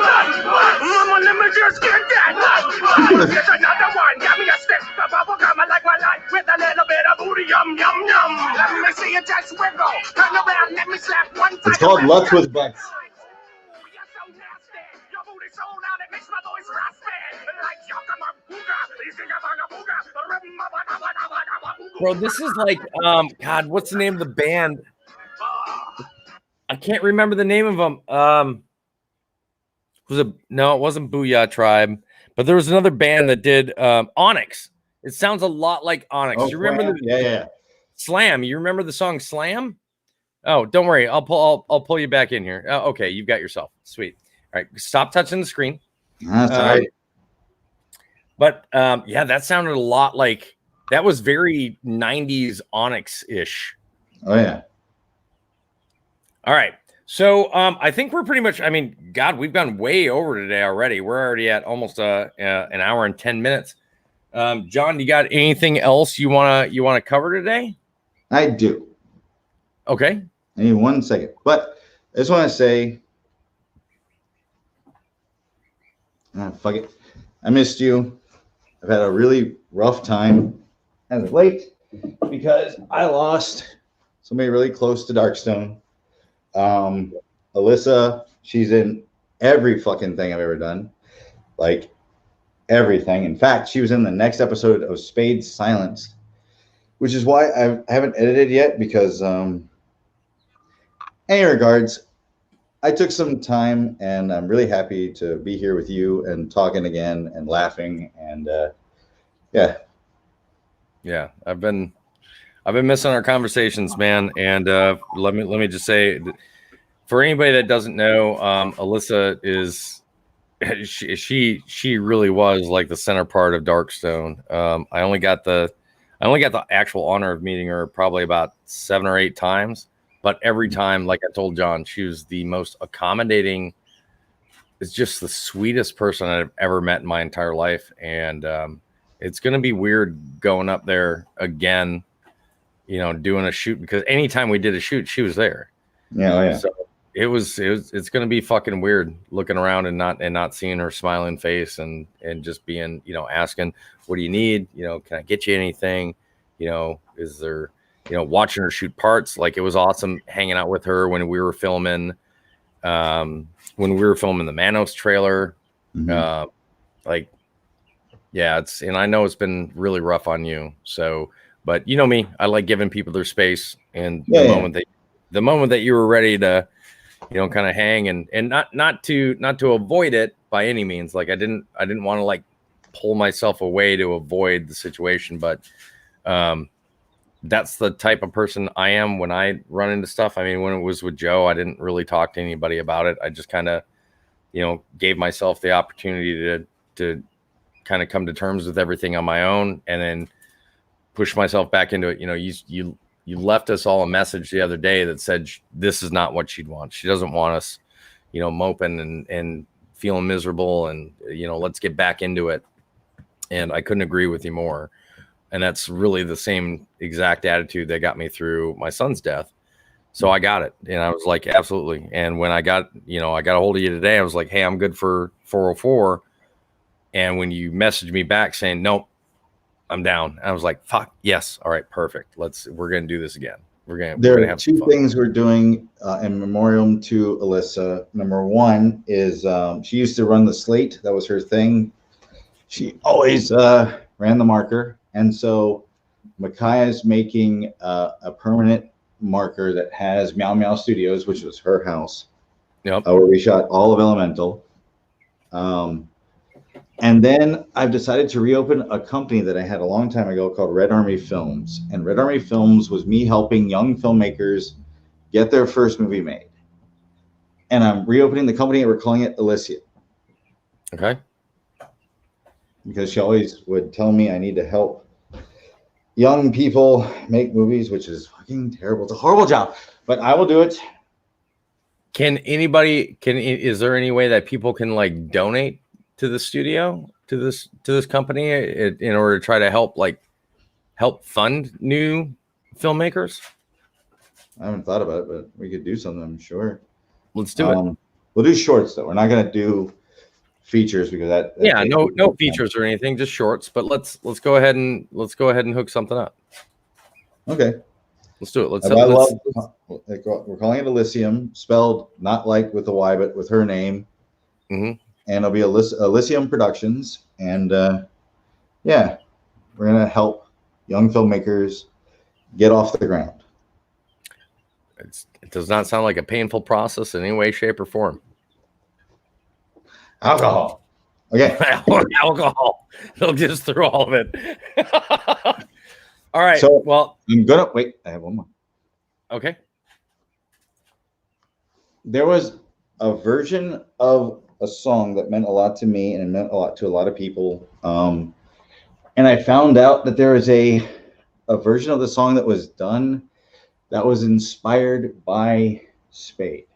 Mama, let me just get that. Get another one. Got me a stick of bubble gum. I like my life with a little bit of booty. Yum, yum, yum. Let me see you just wiggle. Turn around, let me slap one time. It's called LUTs with Butts. You're so nasty. Your booty so loud, it makes my voice raspy. Like Yakamabuga. Bro, this is like, God, what's the name of the band? I can't remember the name of them. No, it wasn't Booyah Tribe, but there was another band that did Onyx. It sounds a lot like Onyx. Oh, You remember yeah. Slam? You remember the song Slam? Oh, don't worry. I'll pull you back in here. Oh, okay, you've got yourself. Sweet. All right, stop touching the screen. That's all right. But yeah, that sounded a lot like that was very 90s Onyx-ish. Oh yeah. All right. So I think we're pretty much, I mean, God, we've gone way over today already. We're already at almost an hour and 10 minutes. John, you got anything else you wanna cover today? I do. Okay. I need 1 second. But I just want to say, fuck it. I missed you. I've had a really rough time as of late because I lost somebody really close to Darkstone. Alyssa, she's in every fucking thing I've ever done. Like everything. In fact, she was in the next episode of Spade's Silence, which is why I haven't edited yet because any regards, I took some time and I'm really happy to be here with you and talking again and laughing and Yeah, I've been missing our conversations, man. And let me just say, for anybody that doesn't know, Alyssa is she really was like the center part of Darkstone. I only got the I only got the actual honor of meeting her probably about 7 or 8 times, but every time, like I told John, she was the most accommodating. It's just the sweetest person I've ever met in my entire life. And it's going to be weird going up there again, you know, doing a shoot, because anytime we did a shoot, she was there. Yeah, oh, yeah. So it's going to be fucking weird looking around and not seeing her smiling face and just being, you know, asking, what do you need? You know, can I get you anything? You know, is there, you know, watching her shoot parts. Like, it was awesome hanging out with her when we were filming, the Manos trailer. Like, yeah, and I know it's been really rough on you. So, but you know me, I like giving people their space, and the moment that you were ready to, you know, kind of hang and not to avoid it by any means. Like, I didn't want to like pull myself away to avoid the situation, but that's the type of person I am when I run into stuff. I mean, when it was with Joe, I didn't really talk to anybody about it. I just kind of, you know, gave myself the opportunity to kind of come to terms with everything on my own, and then push myself back into it. You know, you left us all a message the other day that said this is not what she'd want. She doesn't want us, you know, moping and feeling miserable, and, you know, let's get back into it. And I couldn't agree with you more. And that's really the same exact attitude that got me through my son's death. So I got it. And I was like, absolutely. And when I got a hold of you today, I was like, hey, I'm good for 404. And when you messaged me back saying, nope, I'm down, I was like, fuck, yes. All right, perfect. We're going to do this again. There are 2 things we're doing in memoriam to Alyssa. Number 1 is she used to run the slate. That was her thing. She always ran the marker. And so Micaiah is making a permanent marker that has Meow Meow Studios, which was her house. Yep. Where we shot all of Elemental. And then I've decided to reopen a company that I had a long time ago called Red Army Films. And Red Army Films was me helping young filmmakers get their first movie made. And I'm reopening the company, and we're calling it Alicia. Okay. Because she always would tell me I need to help young people make movies, which is fucking terrible. It's a horrible job, but I will do it. Is there any way that people can like donate to the studio, to this company in order to try to help fund new filmmakers? I haven't thought about it, but we could do something, I'm sure. Let's do it. We'll do shorts though. We're not going to do features because that no features or anything, just shorts. But let's go ahead and hook something up. Okay, let's do it. We're calling it Elysium, spelled not like with a Y, but with her name. Mm-hmm. And it'll be Elysium Productions, and we're gonna help young filmmakers get off the ground. It does not sound like a painful process in any way, shape, or form. Alcohol. Okay. Alcohol. They'll get us through all of it. All right. So, well, I'm gonna wait. I have one more. Okay. There was a version of a song that meant a lot to me, and it meant a lot to a lot of people. And I found out that there is a version of the song that was done that was inspired by Spade.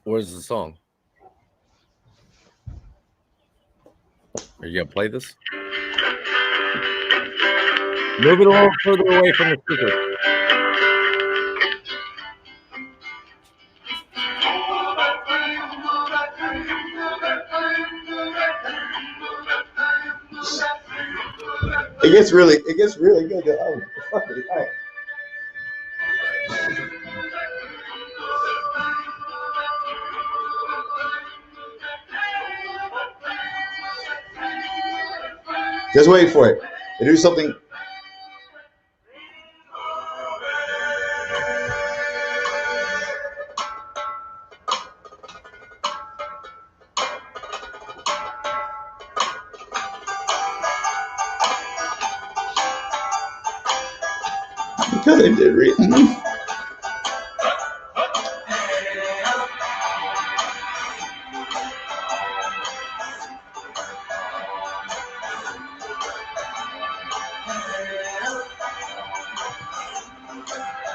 What is the song? Are you gonna play this? Move it a little further away from the speaker. It gets really good. Oh, fuck it. All right. Just wait for it. They do something. Because I did read.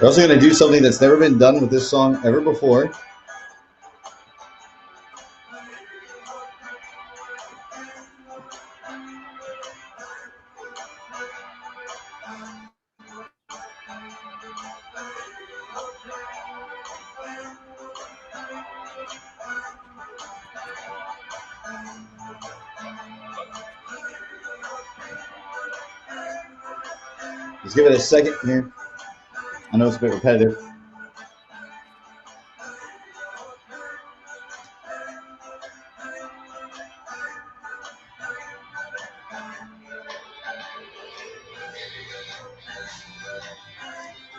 We're also going to do something that's never been done with this song ever before. Let's give it a second here. I know it's a bit repetitive.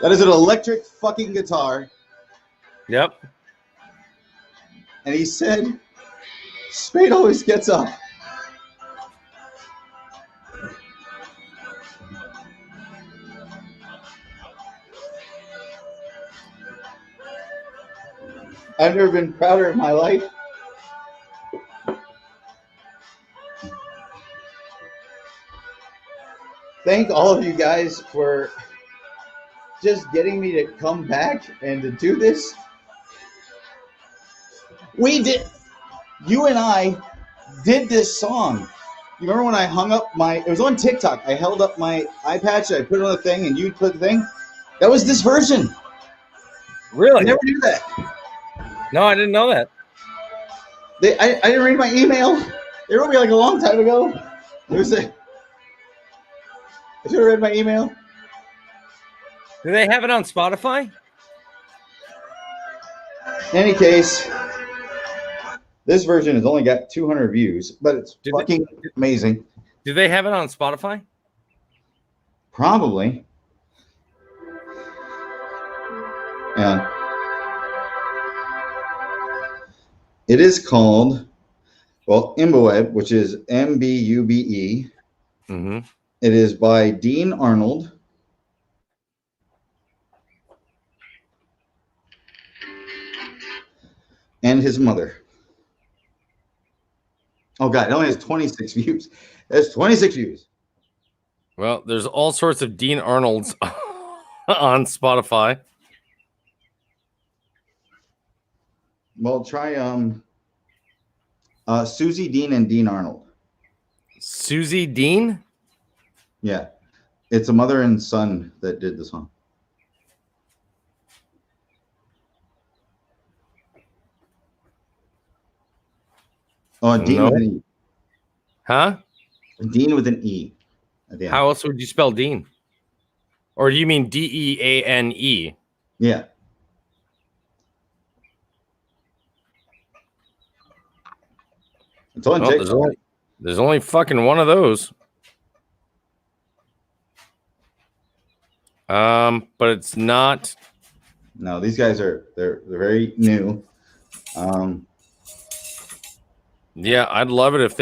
That is an electric fucking guitar. Yep. And he said, Spade always gets up. I've never been prouder in my life. Thank all of you guys for just getting me to come back and to do this. You and I did this song. You remember when I hung up it was on TikTok. I held up my eye patch, I put it on the thing, and you put the thing. That was this version. Really? I never knew that. No, I didn't know that. I didn't read my email. They wrote me like a long time ago. I should have read my email. Do they have it on Spotify? In any case, this version has only got 200 views, but it's fucking amazing. Do they have it on Spotify? Probably. Yeah. It is called, Imbube, which is Mbube. Mm-hmm. It is by Dean Arnold. And his mother. Oh, God, it only has 26 views. That's 26 views. Well, there's all sorts of Dean Arnolds on Spotify. Well, try Susie Dean and Dean Arnold. Susie Dean? Yeah. It's a mother and son that did the song. Oh, Dean with an E. Huh? Dean with an E. How else would you spell Dean? Or do you mean Deane? Yeah. It's on TikTok. There's only fucking one of those. But it's not. No, these guys they're very new. Yeah, I'd love it if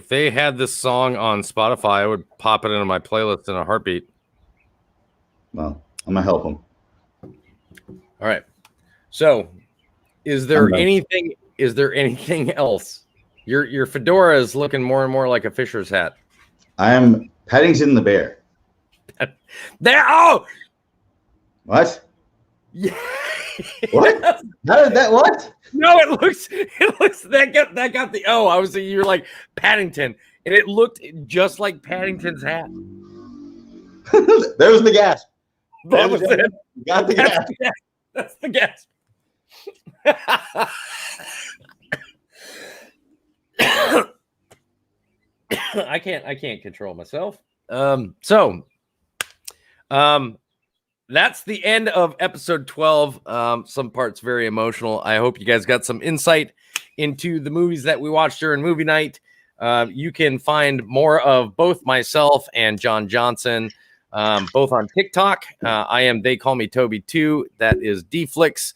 they had this song on Spotify. I would pop it into my playlist in a heartbeat. Well, I'm gonna help them. All right. So, is there anything else? Your fedora is looking more and more like a fisher's hat. I am Paddington the bear. There. Oh. What? Yeah. What? How did that? What? No, it looks that got the O. I was thinking you were like Paddington, and it looked just like Paddington's hat. There was the gasp. That was it. Got the gasp. That's the gasp. I can't control myself. That's the end of episode 12. Some parts very emotional. I hope you guys got some insight into the movies that we watched during movie night. You can find more of both myself and John Johnson, both on TikTok. I am They Call Me Toby 2. That is DFlix.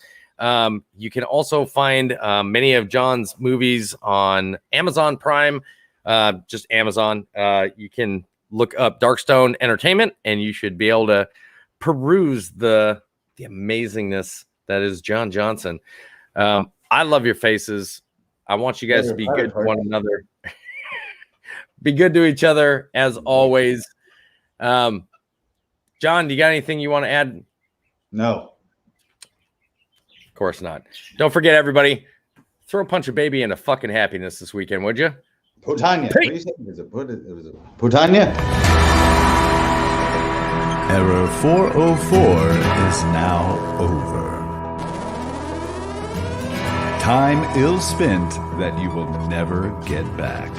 You can also find many of John's movies on Amazon Prime. Just Amazon. You can look up Darkstone Entertainment, and you should be able to peruse the amazingness that is John Johnson. I love your faces. I want you guys to be good to one another. Be good to each other as always. John, do you got anything you want to add? No. Of course not. Don't forget, everybody, throw Punch a Baby into fucking happiness this weekend, would you? Putanya. What do you say? Is it Putanya? Error 404 is now over. Time ill spent that you will never get back.